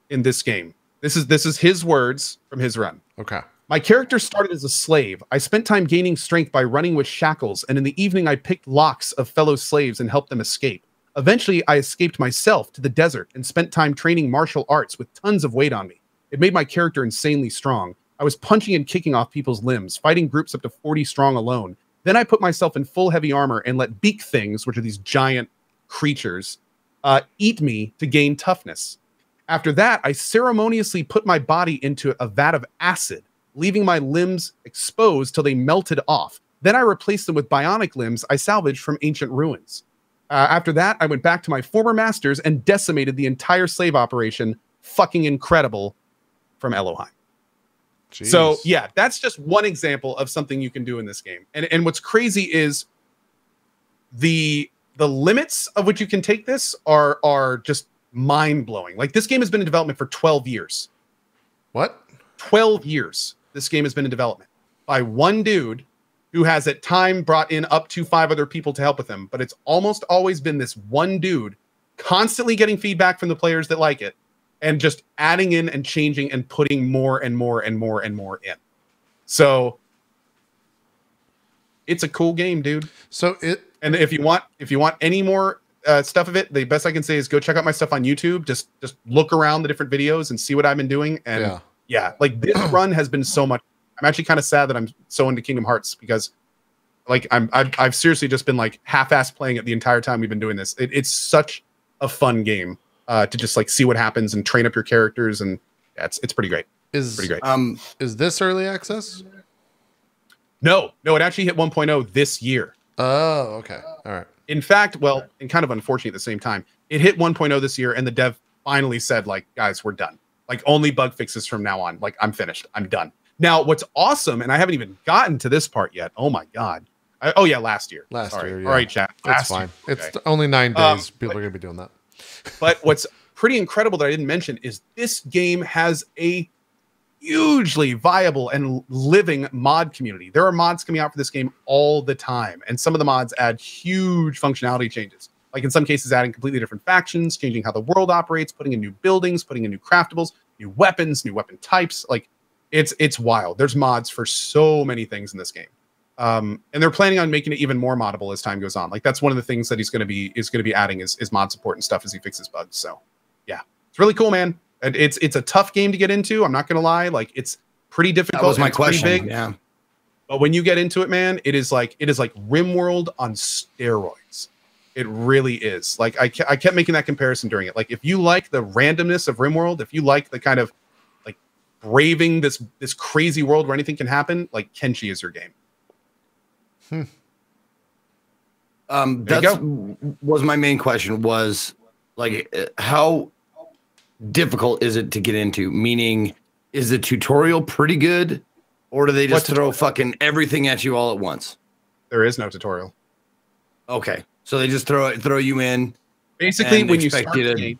S2: in this game. This is his words from his run.
S1: Okay.
S2: My character started as a slave. I spent time gaining strength by running with shackles, and in the evening I picked locks of fellow slaves and helped them escape. Eventually, I escaped myself to the desert and spent time training martial arts with tons of weight on me. It made my character insanely strong. I was punching and kicking off people's limbs, fighting groups up to 40 strong alone. Then I put myself in full heavy armor and let beak things, which are these giant creatures, eat me to gain toughness. After that, I ceremoniously put my body into a vat of acid, leaving my limbs exposed till they melted off. Then I replaced them with bionic limbs I salvaged from ancient ruins. After that, I went back to my former masters and decimated the entire slave operation. Fucking incredible, from Elohim.
S1: Jeez.
S2: So yeah, that's just one example of something you can do in this game. And what's crazy is the limits of which you can take this are just mind-blowing. Like this game has been in development for 12 years.
S1: What?
S2: 12 years this game has been in development by one dude who has at time brought in up to 5 other people to help with him. But it's almost always been this one dude constantly getting feedback from the players that like it and just adding in and changing and putting more and more and more and more in. So it's a cool game, dude. And if you want any more stuff of it, the best I can say is go check out my stuff on YouTube. Just look around the different videos and see what I've been doing. And yeah, like this run has been so much. I'm actually kind of sad that I'm so into Kingdom Hearts because like I've seriously just been like half-assed playing it the entire time we've been doing this. It's such a fun game. to just like see what happens and train up your characters, and yeah, it's pretty great. Pretty great.
S1: Is this early access?
S2: No, it actually hit 1.0 this year.
S1: Oh, okay. All right.
S2: In fact, well, and kind of unfortunately at the same time, it hit 1.0 this year, and the dev finally said, like, guys, we're done. Like, only bug fixes from now on. Like, I'm finished. I'm done. Now, what's awesome, and I haven't even gotten to this part yet. Oh my god. Last year.
S1: Last year. Yeah.
S2: All right, chat.
S1: That's fine. Okay. It's only 9 days. People are gonna be doing that.
S2: But what's pretty incredible that I didn't mention is this game has a hugely viable and living mod community. There are mods coming out for this game all the time, and some of the mods add huge functionality changes. Like in some cases, adding completely different factions, changing how the world operates, putting in new buildings, putting in new craftables, new weapons, new weapon types. Like it's wild. There's mods for so many things in this game, and they're planning on making it even more moddable as time goes on. Like that's one of the things that he's going to be adding is mod support and stuff as he fixes bugs. So yeah, it's really cool, man. And it's a tough game to get into. I'm not going to lie. Like it's pretty difficult.
S3: That was my
S2: question.
S3: Big. Yeah.
S2: But when you get into it, man, it is like RimWorld on steroids. It really is. Like I kept making that comparison during it. Like if you like the randomness of RimWorld, if you like the kind of like braving this crazy world where anything can happen, like Kenshi is your game.
S3: That was my main question. Was like how difficult is it to get into? Meaning, is the tutorial pretty good, or do they just throw fucking everything at you all at once?
S2: There is no tutorial.
S3: Okay. So they just throw you in.
S2: Basically, when you start the game,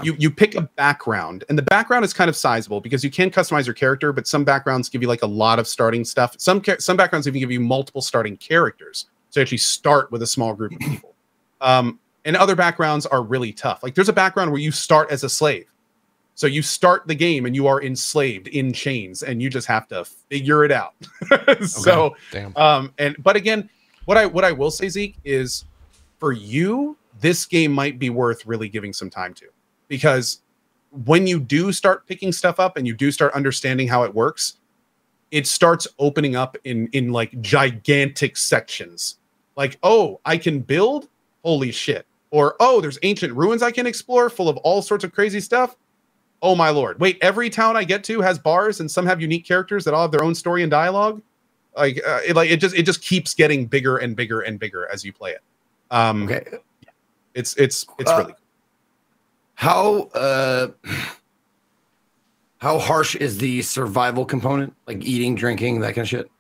S2: you pick a background, and the background is kind of sizable because you can customize your character, but some backgrounds give you like a lot of starting stuff. Some backgrounds even give you multiple starting characters, so you actually start with a small group of people. And other backgrounds are really tough. Like there's a background where you start as a slave, so you start the game and you are enslaved in chains, and you just have to figure it out. So, but again, what I will say, Zeke, is for you, this game might be worth really giving some time to, because when you do start picking stuff up and you do start understanding how it works, it starts opening up in like gigantic sections. Like, oh, I can build? Holy shit. Or, oh, there's ancient ruins I can explore full of all sorts of crazy stuff. Oh my lord. Wait, every town I get to has bars and some have unique characters that all have their own story and dialogue. It just keeps getting bigger and bigger and bigger as you play it.
S3: Okay.
S2: It's really
S3: cool. How harsh is the survival component? Like eating, drinking, that kind of shit?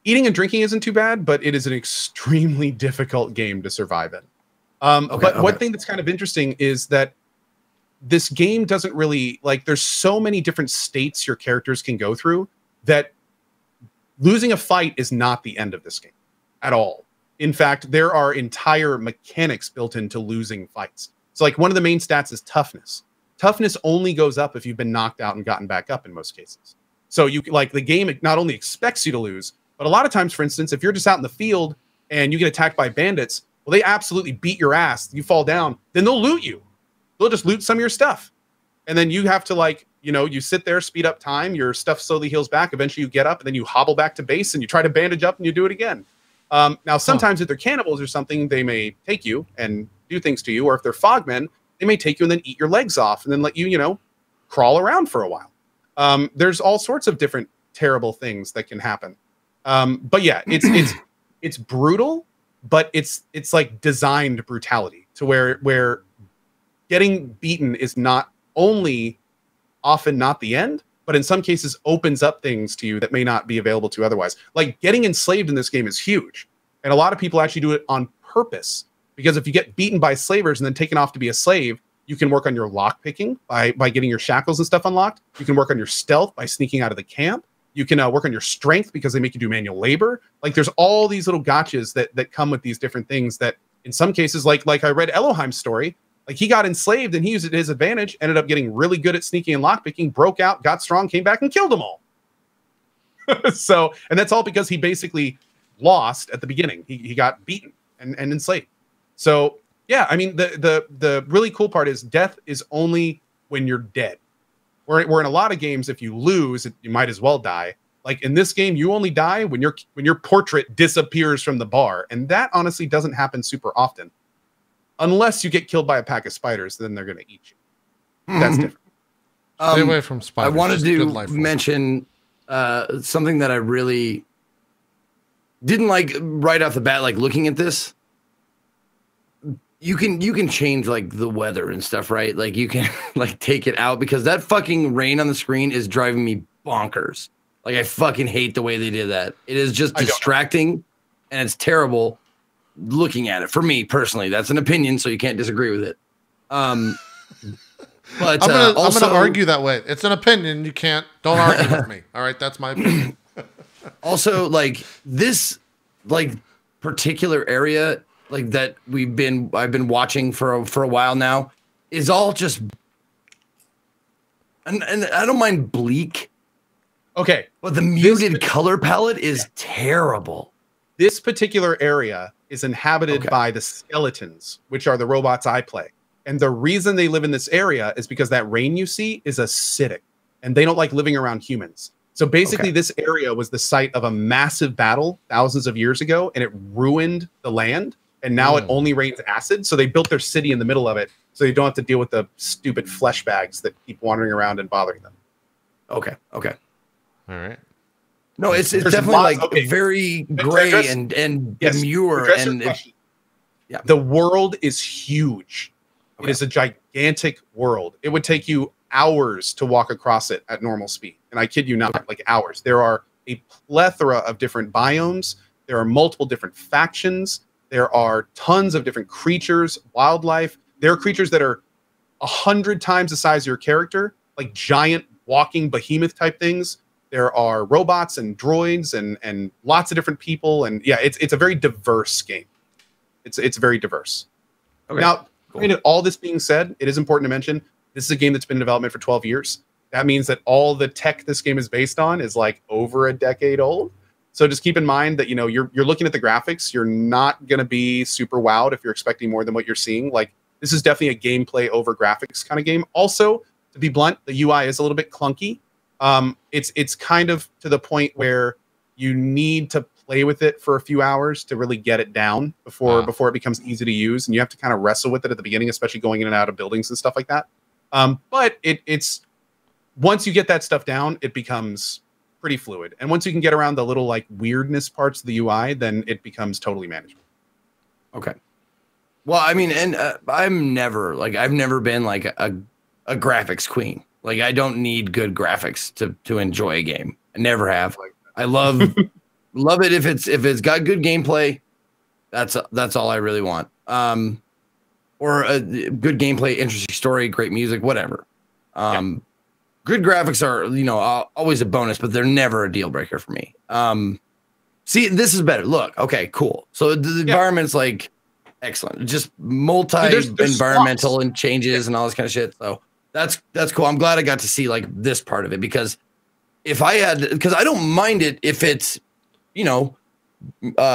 S2: Eating and drinking isn't too bad, but it is an extremely difficult game to survive in. One thing that's kind of interesting is that this game doesn't really, like, there's so many different states your characters can go through that losing a fight is not the end of this game at all. In fact, there are entire mechanics built into losing fights. So like one of the main stats is toughness. Toughness only goes up if you've been knocked out and gotten back up in most cases. So you like the game not only expects you to lose, but a lot of times, for instance, if you're just out in the field and you get attacked by bandits, well, they absolutely beat your ass. You fall down, then they'll loot you. They'll just loot some of your stuff. And then you have to like, you sit there, speed up time, your stuff slowly heals back. Eventually you get up and then you hobble back to base and you try to bandage up and you do it again. Now, sometimes if they're cannibals or something, they may take you and do things to you. Or if they're fogmen, they may take you and then eat your legs off and then let you, crawl around for a while. There's all sorts of different terrible things that can happen. But yeah, it's brutal, but it's like designed brutality to where getting beaten is not only often not the end, but in some cases opens up things to you that may not be available to otherwise. Like getting enslaved in this game is huge. And a lot of people actually do it on purpose, because if you get beaten by slavers and then taken off to be a slave, you can work on your lock picking by getting your shackles and stuff unlocked. You can work on your stealth by sneaking out of the camp. You can work on your strength because they make you do manual labor. Like there's all these little gotchas that come with these different things that in some cases, like I read Elohim's story, like he got enslaved and he used it to his advantage, ended up getting really good at sneaking and lockpicking, broke out, got strong, came back and killed them all. So, and that's all because he basically lost at the beginning. He got beaten and enslaved. So yeah, I mean, the really cool part is death is only when you're dead. Where in a lot of games, if you lose, you might as well die. Like in this game, you only die when your portrait disappears from the bar. And that honestly doesn't happen super often. unless you get killed by a pack of spiders, then they're going to eat you. That's different.
S1: Stay away from spiders.
S3: I wanted
S1: Just good
S3: to
S1: life force.
S3: mention something that I really didn't like right off the bat. Like looking at this, you can change like the weather and stuff, right? Like you can like take it out because that fucking rain on the screen is driving me bonkers. Like I fucking hate the way they did that. It is just distracting and it's terrible looking at it for me personally. That's an opinion, so you can't disagree with it. But
S1: I'm
S3: also,
S1: gonna argue that way. It's an opinion. You don't argue with me. All right, that's my opinion.
S3: Also, like this, like particular area, like that I've been watching for a while now, is all just, and I don't mind bleak.
S2: Okay,
S3: but the muted color palette is terrible.
S2: This particular area is inhabited by the skeletons, which are the robots I play. And the reason they live in this area is because that rain you see is acidic, and they don't like living around humans. So basically, this area was the site of a massive battle thousands of years ago, and it ruined the land. And now it only rains acid. So they built their city in the middle of it, so you don't have to deal with the stupid flesh bags that keep wandering around and bothering them.
S3: Okay.
S1: All right.
S3: No, it's definitely like very gray and demure, and
S2: the world is huge. It is a gigantic world. It would take you hours to walk across it at normal speed. And I kid you not, like hours. There are a plethora of different biomes. There are multiple different factions. There are tons of different creatures, wildlife. There are creatures that are 100 times the size of your character, like giant walking behemoth type things. There are robots and droids and lots of different people. And yeah, it's a very diverse game. It's very diverse.
S3: Okay.
S2: Now, granted, all this being said, it is important to mention this is a game that's been in development for 12 years. That means that all the tech this game is based on is like over a decade old. So just keep in mind that, you know, you're looking at the graphics. You're not going to be super wowed if you're expecting more than what you're seeing. Like, this is definitely a gameplay over graphics kind of game. Also, to be blunt, the UI is a little bit clunky. It's kind of to the point where you need to play with it for a few hours to really get it down before it becomes easy to use, and you have to kind of wrestle with it at the beginning, especially going in and out of buildings and stuff like that. But it's once you get that stuff down, it becomes pretty fluid, and once you can get around the little like weirdness parts of the UI, then it becomes totally manageable.
S3: Okay. Well, I mean, and I've never been like a graphics queen. Like, I don't need good graphics to enjoy a game. I never have. I love it if it's got good gameplay. That's all I really want. Or a good gameplay, interesting story, great music, whatever. Good graphics are, you know, always a bonus, but they're never a deal breaker for me. See, this is better. Look, okay, cool. So the environment's like excellent. Just multi-environmental and changes and all this kind of shit. So that's cool. I'm glad I got to see like this part of it, because because I don't mind it if it's, you know,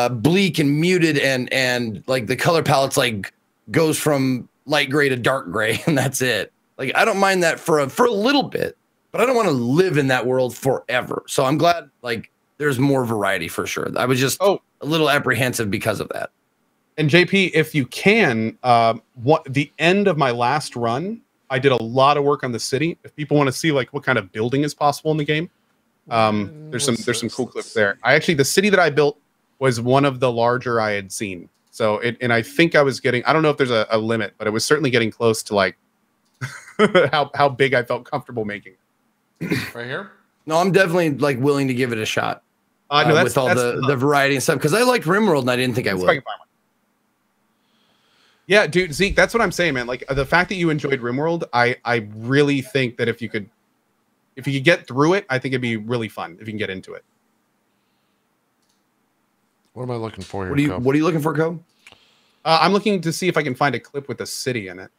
S3: bleak and muted and like the color palette's like goes from light gray to dark gray and that's it. Like, I don't mind that for a little bit, but I don't want to live in that world forever. So I'm glad like there's more variety for sure. I was just a little apprehensive because of that.
S2: And JP, if you can, the end of my last run, I did a lot of work on the city. If people want to see like what kind of building is possible in the game, there's some cool clips there. The city that I built was one of the larger I had seen. So and I think I was getting, I don't know if there's a limit, but it was certainly getting close to like how big I felt comfortable making.
S1: Right here?
S3: No, I'm definitely like willing to give it a shot.
S2: No,
S3: with all the variety and stuff, because I liked RimWorld and I didn't think I would.
S2: Yeah, dude, Zeke, that's what I'm saying, man. Like, the fact that you enjoyed RimWorld, I really think that if you could get through it, I think it'd be really fun if you can get into it.
S1: What am I looking for here?
S3: What are you looking for, Co?
S2: I'm looking to see if I can find a clip with a city in it.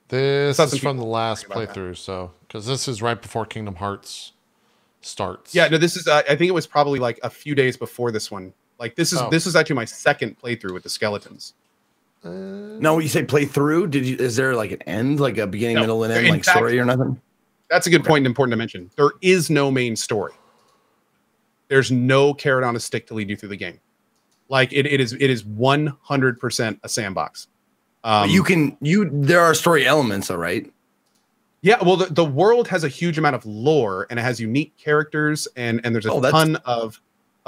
S1: This is from the last playthrough, so because this is right before Kingdom Hearts starts.
S2: Yeah, no, this is. I think it was probably like a few days before this one. Like, this is actually my second playthrough with the skeletons.
S3: No, when you say play through, is there like an end, like a beginning, middle, and end, like story or nothing?
S2: That's a good point and important to mention. There is no main story. There's no carrot on a stick to lead you through the game. Like, it is 100% a sandbox.
S3: But there are story elements, all right.
S2: Yeah, well, the world has a huge amount of lore, and it has unique characters, and there's a ton of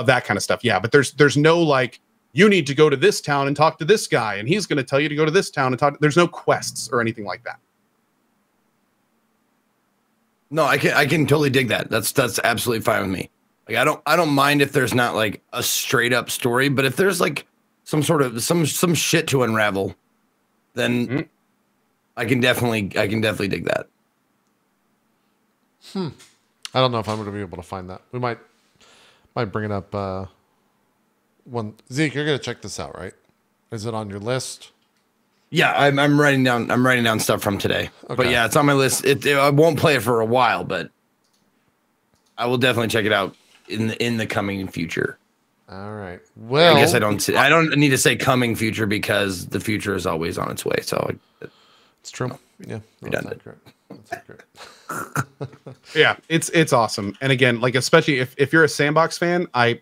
S2: that kind of stuff. Yeah, but there's no like, you need to go to this town and talk to this guy, and he's going to tell you to go to this town and talk. There's no quests or anything like that.
S3: No, I can totally dig that. That's absolutely fine with me. Like I don't mind if there's not like a straight up story, but if there's like some sort of some shit to unravel, then I can definitely dig that.
S1: I don't know if I'm going to be able to find that. We might bring it up. Zeke, you're going to check this out, right? Is it on your list?
S3: Yeah, I'm writing down stuff from today. Okay. But yeah, it's on my list. I won't play it for a while, but I will definitely check it out in the coming future.
S1: All right. Well,
S3: I guess I don't need to say coming future because the future is always on its way. So
S1: it's true. Yeah,
S3: redundant.
S1: That's great.
S2: Yeah, it's awesome. And again, like especially if you're a sandbox fan, I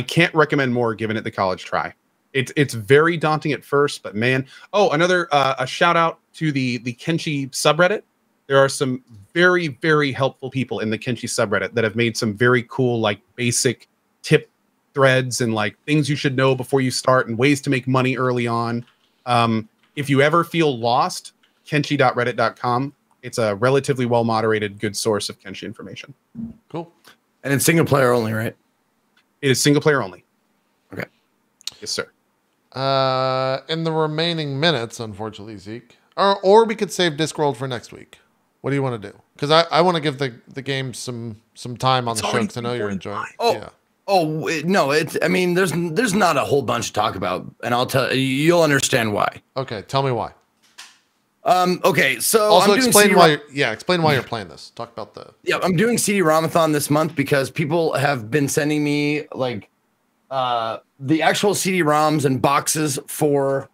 S2: can't recommend more giving it the college try. It's very daunting at first, but man, another a shout out to the Kenshi subreddit. There are some very, very helpful people in the Kenshi subreddit that have made some very cool like basic tip threads and like things you should know before you start and ways to make money early on. If you ever feel lost, kenshi.reddit.com. It's a relatively well moderated, good source of Kenshi information.
S1: Cool.
S3: And it's single player only, right?
S2: It is single player only.
S3: Okay.
S2: Yes, sir.
S1: In the remaining minutes, unfortunately, Zeke, or we could save Discworld for next week. What do you want to do? Because I want to give the game some time on the show because I know you're enjoying it. Yeah.
S3: No, I mean, there's not a whole bunch to talk about, and I'll tell you'll understand why.
S1: Okay, tell me why.
S3: Okay, so
S1: also explain why you're playing this. Talk about
S3: I'm doing CD-ROM-a-thon this month because people have been sending me like the actual CD-ROMs and boxes for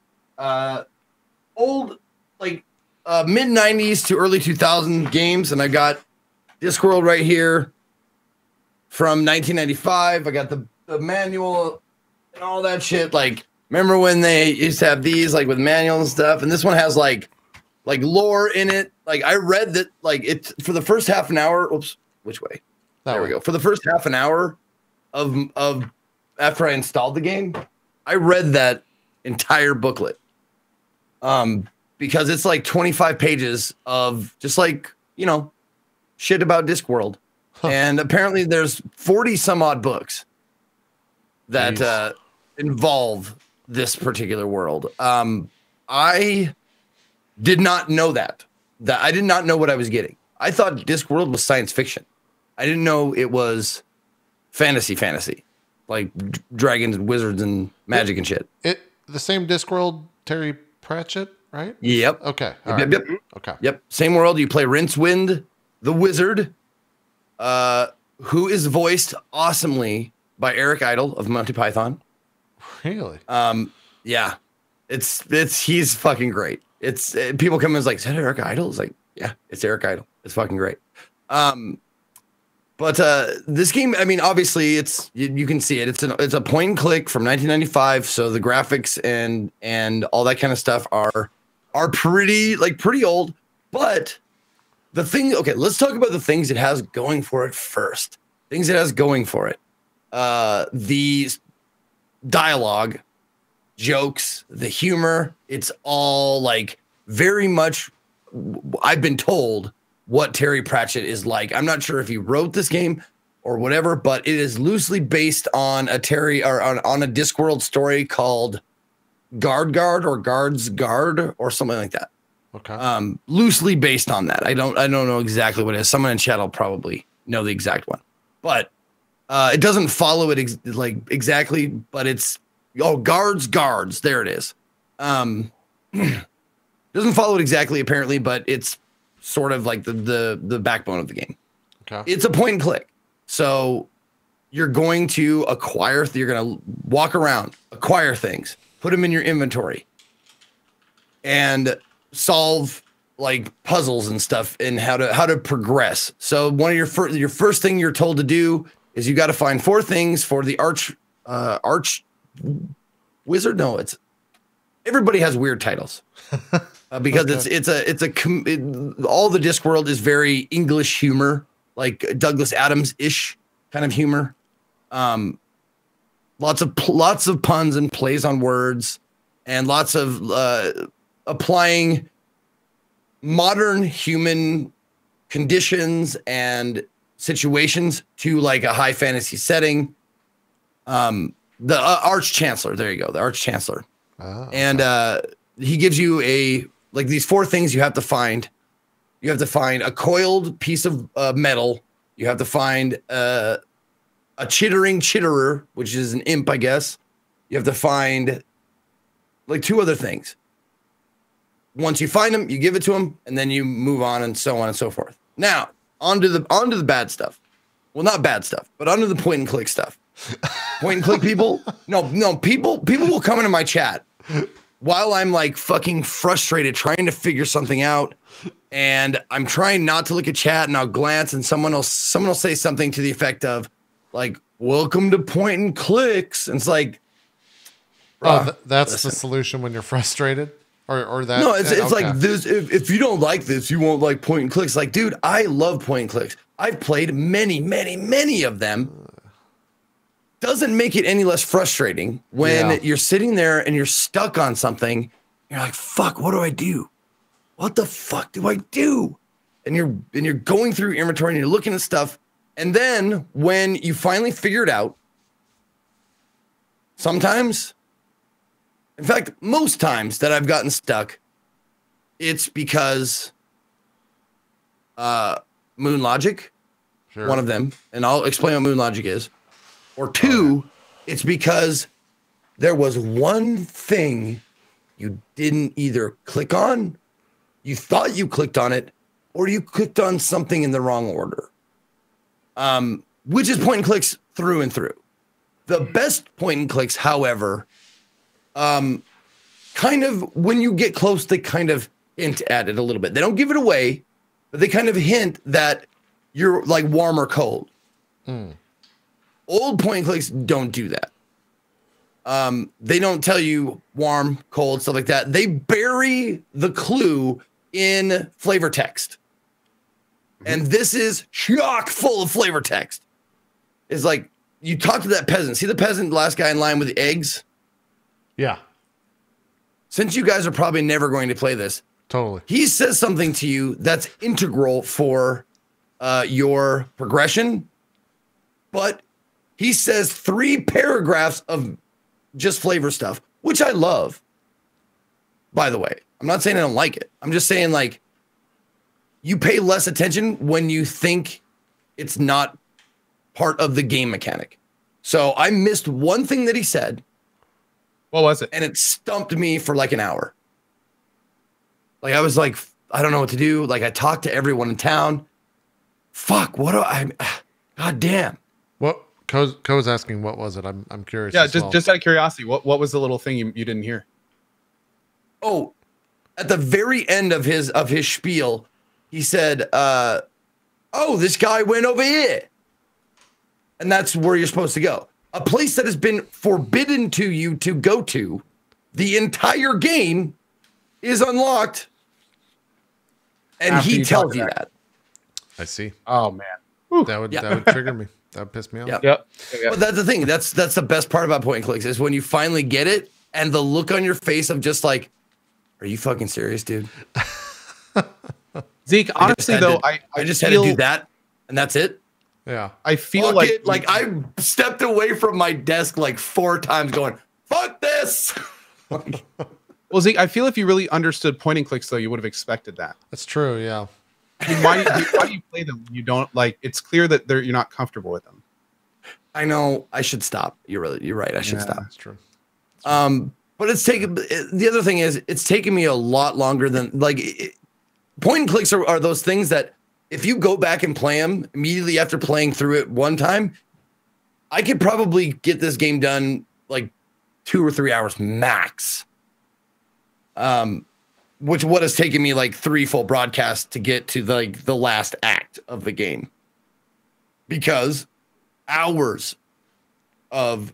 S3: old like mid 90s to early 2000 games, and I got Discworld right here from 1995. I got the manual and all that shit. Like, remember when they used to have these like with manual and stuff? And this one has like lore in it. Like I read that like it's for the first half an hour. Oops, which way? There we go. For the first half an hour of after I installed the game, I read that entire booklet. Because it's like 25 pages of just like, shit about Discworld. Huh. And apparently there's 40 some odd books that involve this particular world. I did not know that I did not know what I was getting. I thought Discworld was science fiction. I didn't know it was fantasy, like dragons and wizards and magic and shit.
S1: The same Discworld, Terry Pratchett, right?
S3: Yep.
S1: Okay.
S3: Yep.
S1: Okay.
S3: Yep. Same world. You play Rincewind, the wizard, who is voiced awesomely by Eric Idle of Monty Python.
S1: Really?
S3: Yeah. He's fucking great. People come in and like, is that Eric Idle? It's like, yeah, it's Eric Idle. It's fucking great. But this game, I mean, obviously you can see it. It's a point and click from 1995. So the graphics and all that kind of stuff are pretty old. But the thing, okay, let's talk about the things it has going for it first. Things it has going for it. The dialogue, jokes, the humor, it's all like very much, I've been told what Terry Pratchett is like. I'm not sure if he wrote this game or whatever, but it is loosely based on a Discworld story called Guard or Guard's Guard or something like that.
S1: Okay.
S3: Loosely based on that. I don't know exactly what it is. Someone in chat will probably know the exact one, but it doesn't follow it exactly, but it's guards. There it is. Doesn't follow it exactly apparently, but it's sort of like the backbone of the game.
S1: Okay.
S3: It's a point and click. So you're going to you're going to walk around, acquire things, put them in your inventory, and solve like puzzles and stuff and how to progress. So one of your first thing you're told to do is you got to find 4 things for the arch wizard. No, it's everybody has weird titles because all the Discworld is very English humor, like Douglas Adams-ish kind of humor. Lots of puns and plays on words, and lots of applying modern human conditions and situations to like a high fantasy setting. The Arch Chancellor, there you go, the Arch Chancellor. Oh, and he gives you these 4 things you have to find. You have to find a coiled piece of metal. You have to find a chittering chitterer, which is an imp, I guess. You have to find like 2 other things. Once you find them, you give it to them, and then you move on and so forth. Now, onto the bad stuff. Well, not bad stuff, but onto the point and click stuff. Point and click people. No, people will come into my chat while I'm like fucking frustrated trying to figure something out, and I'm trying not to look at chat, and I'll glance, and someone will say something to the effect of like, "Welcome to point and clicks," and it's like,
S1: that's the solution when you're frustrated. Or that
S3: no, it's like this. If you don't like this, you won't like point and clicks. Like, dude, I love point and clicks. I've played many of them. Doesn't make it any less frustrating when you're sitting there and you're stuck on something. You're like, fuck, what do I do? What the fuck do I do? And you're going through your inventory and you're looking at stuff. And then when you finally figure it out, sometimes, in fact, most times that I've gotten stuck, it's because Moon Logic, one of them, and I'll explain what Moon Logic is. Or 2, it's because there was one thing you didn't either click on, you thought you clicked on it, or you clicked on something in the wrong order. Which is point and clicks through and through. The best point and clicks, however, kind of when you get close, they kind of hint at it a little bit. They don't give it away, but they kind of hint that you're like warm or cold. Old point and clicks don't do that. They don't tell you warm, cold, stuff like that. They bury the clue in flavor text. And this is chock full of flavor text. It's like, you talk to that peasant. See the peasant, the last guy in line with the eggs?
S1: Yeah.
S3: Since you guys are probably never going to play this,
S1: totally,
S3: he says something to you that's integral for your progression, but he says 3 paragraphs of just flavor stuff, which I love, by the way. I'm not saying I don't like it. I'm just saying, like, you pay less attention when you think it's not part of the game mechanic. So I missed one thing that he said.
S2: What was it?
S3: And it stumped me for like an hour. Like, I was like, I don't know what to do. Like, I talked to everyone in town. Fuck, what do I, God damn.
S1: What, Co's asking, what was it? I'm curious.
S2: Yeah, just out of curiosity, what was the little thing you didn't hear?
S3: Oh, at the very end of his spiel, he said, oh, this guy went over here. And that's where you're supposed to go. A place that has been forbidden to you to go to. The entire game is unlocked. And he tells you that.
S1: I see.
S2: Oh, man.
S1: That would trigger me. That would piss me off.
S2: Yep.
S3: But that's the thing. That's the best part about point and clicks is when you finally get it and the look on your face of just like, are you fucking serious, dude?
S2: Zeke, honestly,
S3: I just had to do that, and that's it.
S1: Yeah.
S2: I feel
S3: like I stepped away from my desk like 4 times going, fuck this.
S2: Well, Zeke, I feel if you really understood point and clicks, though, you would have expected that.
S1: That's true, yeah.
S2: I mean, why do you play them when you don't, like, it's clear that you're not comfortable with them.
S3: I know. I should stop. You're right. I should stop.
S1: That's true.
S3: But the other thing is, it's taken me a lot longer than, like, point and clicks are those things that if you go back and play them immediately after playing through it one time, I could probably get this game done like 2 or 3 hours max. Which what has taken me like 3 full broadcasts to get to the last act of the game. Because hours of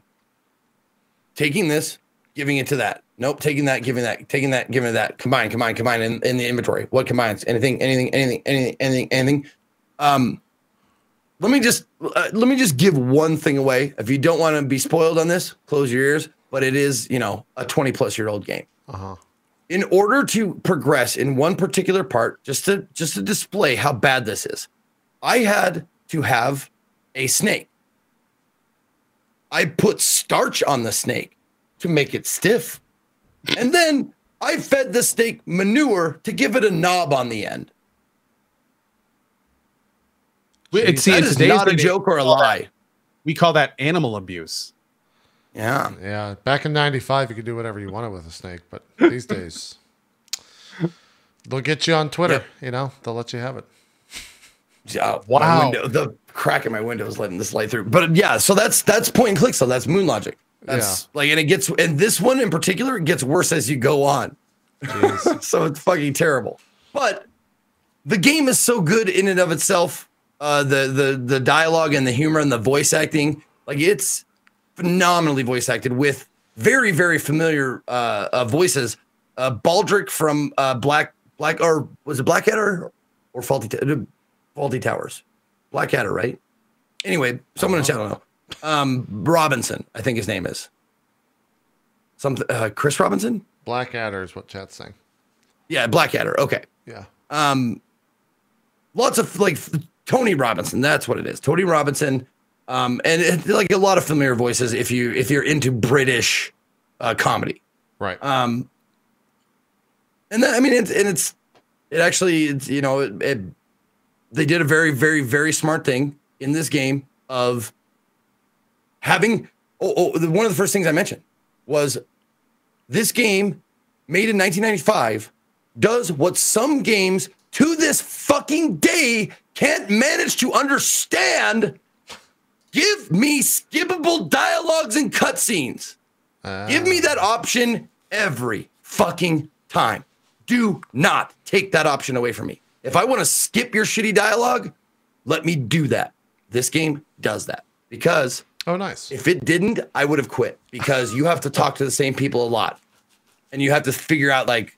S3: taking this, giving it to that. Nope, taking that, giving that, taking that, giving it that. Combine in the inventory. What combines? Anything. Let me just give one thing away. If you don't want to be spoiled on this, close your ears. But it is, you know, a 20-plus-year-old game. In order to progress in one particular part, just to display how bad this is, I had to have a snake. I put starch on the snake to make it stiff, and then I fed the snake manure to give it a knob on the end. That is not a joke or a lie.
S2: We call that animal abuse.
S1: Yeah. Back in '95, you could do whatever you wanted with a snake, but these days, they'll get you on Twitter. You know, they'll let you have it.
S3: Wow! The crack in my window is letting this light through. But yeah, so that's point and click. So that's Moon Logic. That's like, and this one in particular, it gets worse as you go on. So it's fucking terrible. But the game is so good in and of itself. The dialogue and the humor and the voice acting, like it's phenomenally voice acted with very, very familiar voices. Baldric from Black or was it Blackadder or Faulty Towers? Blackadder, right? Anyway, someone in the chat don't know. Robinson, I think his name is. Chris Robinson?
S1: Blackadder is what chat's saying.
S3: Yeah, Blackadder. Okay.
S1: Yeah.
S3: Lots of like Tony Robinson. That's what it is. Tony Robinson. And like a lot of familiar voices if you're into British comedy.
S1: Right.
S3: And then, I mean, it's you know, they did a very, very, very smart thing in this game of having, one of the first things I mentioned was this game made in 1995 does what some games to this fucking day can't manage to understand. Give me skippable dialogues and cutscenes. Give me that option every fucking time. Do not take that option away from me. If I want to skip your shitty dialogue, let me do that. This game does that because
S1: nice.
S3: If it didn't, I would have quit because you have to talk to the same people a lot. And you have to figure out like,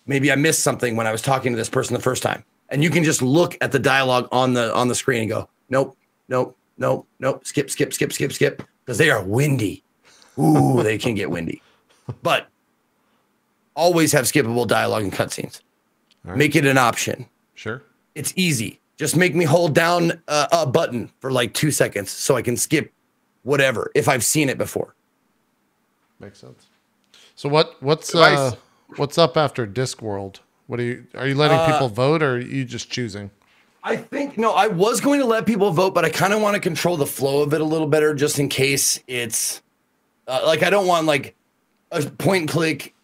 S3: maybe I missed something when I was talking to this person the first time. And you can just look at the dialogue on the screen and go, nope, skip, because they are windy. Ooh, they can get windy. But always have skippable dialogue and cutscenes. Right. Make it an option.
S1: Sure.
S3: It's easy. Just make me hold down a button for like 2 seconds so I can skip whatever if I've seen it before.
S1: Makes sense. So what's up after Discworld? Are you letting people vote or are you just choosing?
S3: I think, no, I was going to let people vote, but I kind of want to control the flow of it a little better just in case it's like, I don't want like a point and click,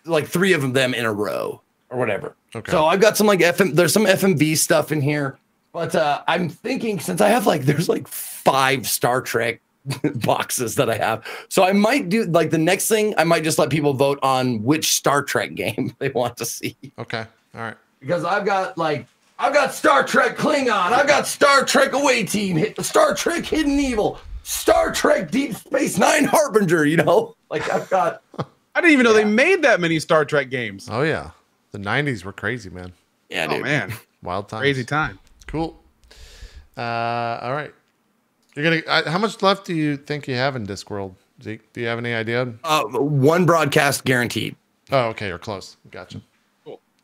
S3: like 3 of them in a row or whatever.
S1: Okay.
S3: So I've got some like there's some FMV stuff in here, but I'm thinking since I have like, there's like 5 Star Trek boxes that I have. So I might do like the next thing, I might just let people vote on which Star Trek game they want to see.
S1: Okay. All right.
S3: Because I've got Star Trek Klingon, I've got Star Trek Away Team, Star Trek Hidden Evil, Star Trek Deep Space Nine Harbinger, you know? Like I've got
S2: I didn't even know they made that many Star Trek games.
S1: Oh yeah. The 90s were crazy, man.
S3: Yeah,
S2: dude. Man.
S1: Wild times.
S2: Crazy time.
S1: Cool. All right. You're gonna. How much left do you think you have in Discworld, Zeke? Do you have any idea?
S3: 1 broadcast guaranteed.
S1: Oh, okay. You're close. Gotcha.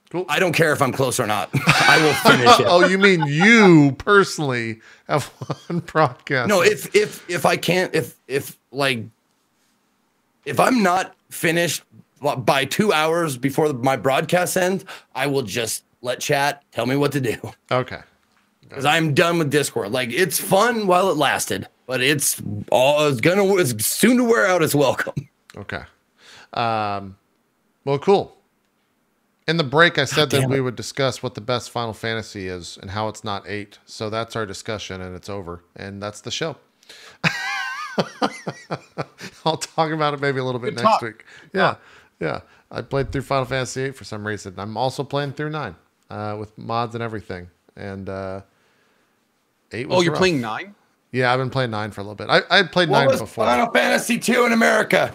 S1: Cool.
S3: I don't care if I'm close or not. I will finish it.
S1: Oh, you mean you personally have 1 broadcast?
S3: No, if I can't, if I'm not finished by 2 hours before my broadcast ends, I will just let chat tell me what to do.
S1: Okay.
S3: Because I'm done with Discord. Like it's fun while it lasted, but it's soon to wear out its welcome.
S1: Okay. Well, cool. In the break, I said that we would discuss what the best Final Fantasy is and how it's not 8. So that's our discussion, and it's over. And that's the show. I'll talk about it maybe a little bit next week. Yeah. I played through Final Fantasy 8 for some reason. I'm also playing through 9 with mods and everything. And 8 was
S2: you're
S1: rough.
S2: playing 9?
S1: Yeah, I've been playing 9 for a little bit. I played 9 before.
S3: Final Fantasy 2 in America.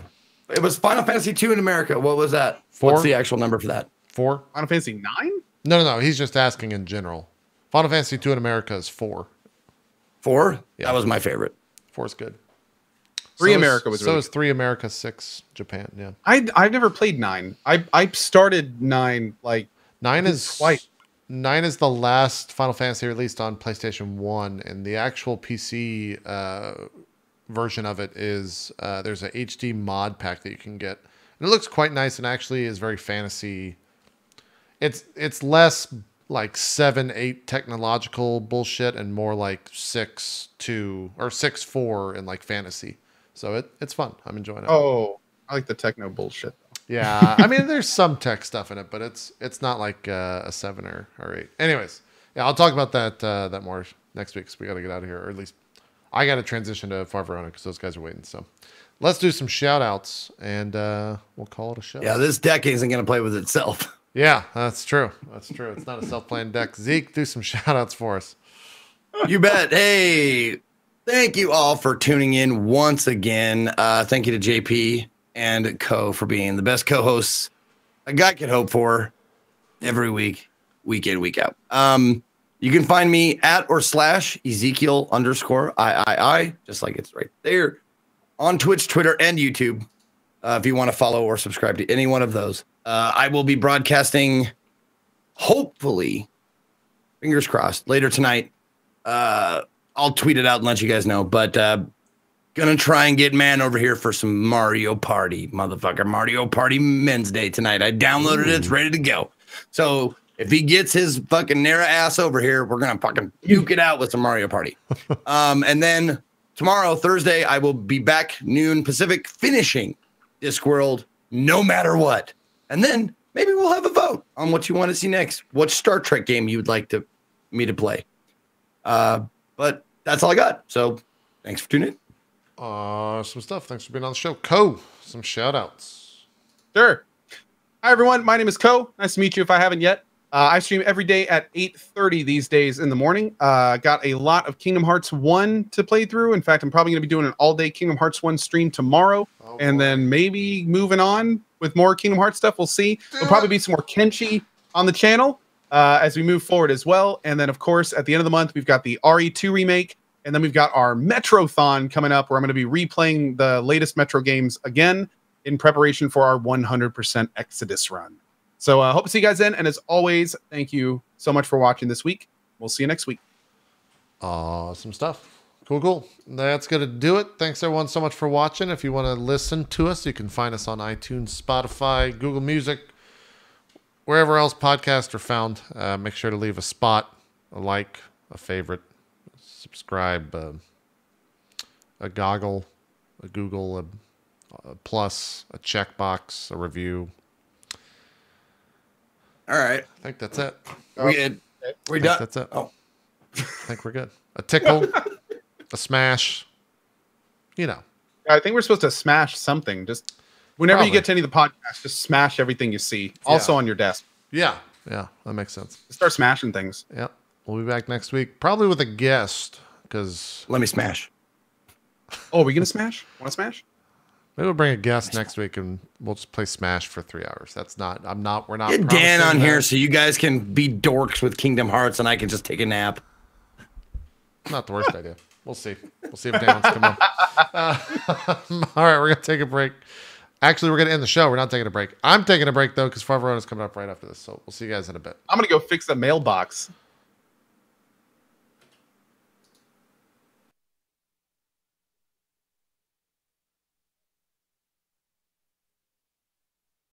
S3: It was Final Fantasy 2 in America. What was that?
S1: 4?
S3: What's the actual number for that?
S1: 4?
S2: Final Fantasy 9?
S1: No. He's just asking in general. Final Fantasy 2 in America is 4.
S3: 4?
S1: Yeah.
S3: That was my favorite.
S1: 4 is good.
S2: 3 America was
S1: so
S2: really
S1: is 3 America, 6 Japan. Yeah.
S2: I've never played 9. I started 9 like
S1: 9 is
S2: twice.
S1: 9 is the last Final Fantasy released on PlayStation 1, and the actual PC version of it is there's a HD mod pack that you can get, and it looks quite nice and actually is very fantasy. It's less like 7, 8 technological bullshit and more like 6, 2 or 6, 4 in like fantasy. So it's fun. I'm enjoying it.
S2: Oh, I like the techno bullshit.
S1: Yeah, I mean, there's some tech stuff in it, but it's not like a 7 or 8. Anyways, yeah, I'll talk about that more next week because we got to get out of here, or at least I got to transition to Far Verona because those guys are waiting. So let's do some shout outs and we'll call it a show.
S3: Yeah, this deck isn't going to play with itself.
S1: Yeah, that's true. That's true. It's not a self-playing deck. Zeke, do some shout outs for us.
S3: You bet. Hey, thank you all for tuning in once again. Thank you to JP and Co for being the best co-hosts a guy could hope for every week, week in, week out. You can find me at or slash Ezekiel_III, just like it's right there on Twitch, Twitter, and YouTube. If you want to follow or subscribe to any one of those, I will be broadcasting, hopefully, fingers crossed, later tonight. I'll tweet it out and let you guys know, but gonna try and get man over here for some Mario Party, motherfucker. Mario Party Men's Day tonight. I downloaded it. It's ready to go. So if he gets his fucking Nara ass over here, we're gonna fucking puke it out with some Mario Party. And then tomorrow, Thursday, I will be back noon Pacific, finishing Discworld no matter what. And then maybe we'll have a vote on what you want to see next. What Star Trek game you would like me to play. But that's all I got. So thanks for tuning in.
S1: Some stuff. Thanks for being on the show. Some shout outs.
S2: Sure. Hi, everyone. My name is Ko. Nice to meet you if I haven't yet. I stream every day at 8:30 these days in the morning. Got a lot of Kingdom Hearts 1 to play through. In fact, I'm probably going to be doing an all-day Kingdom Hearts 1 stream tomorrow. And then maybe moving on with more Kingdom Hearts stuff. We'll see. There'll probably be some more Kenshi on the channel as we move forward as well. And then, of course, at the end of the month, we've got the RE2 remake. And then we've got our Metrothon coming up where I'm going to be replaying the latest Metro games again in preparation for our 100% Exodus run. So I hope to see you guys then. And as always, thank you so much for watching this week. We'll see you next week.
S1: Awesome stuff. Cool. That's going to do it. Thanks, everyone, so much for watching. If you want to listen to us, you can find us on iTunes, Spotify, Google Music, wherever else podcasts are found. Make sure to leave a spot, a like, a favorite, subscribe, a goggle, a Google, a plus, a checkbox, a review.
S3: All right.
S1: I think that's it.
S3: We done.
S1: That's it.
S3: Oh.
S1: I think we're good. A tickle, a smash, you know.
S2: I think we're supposed to smash something. Just whenever you get to any of the podcasts, just smash everything you see. Also on your desk.
S1: Yeah, that makes sense.
S2: Just start smashing things.
S1: Yeah. We'll be back next week, probably with a guest, because...
S3: Let me smash.
S2: Oh, are we going to smash? Want to smash?
S1: Maybe we'll bring a guest next week and we'll just play Smash for 3 hours. We're not.
S3: Get Dan on here so you guys can be dorks with Kingdom Hearts and I can just take a nap.
S1: Not the worst idea. We'll see. We'll see if Dan wants to come on. All right, we're going to take a break. Actually, we're going to end the show. We're not taking a break. I'm taking a break, though, because Far Verona is coming up right after this. So we'll see you guys in a bit.
S2: I'm going to go fix the mailbox.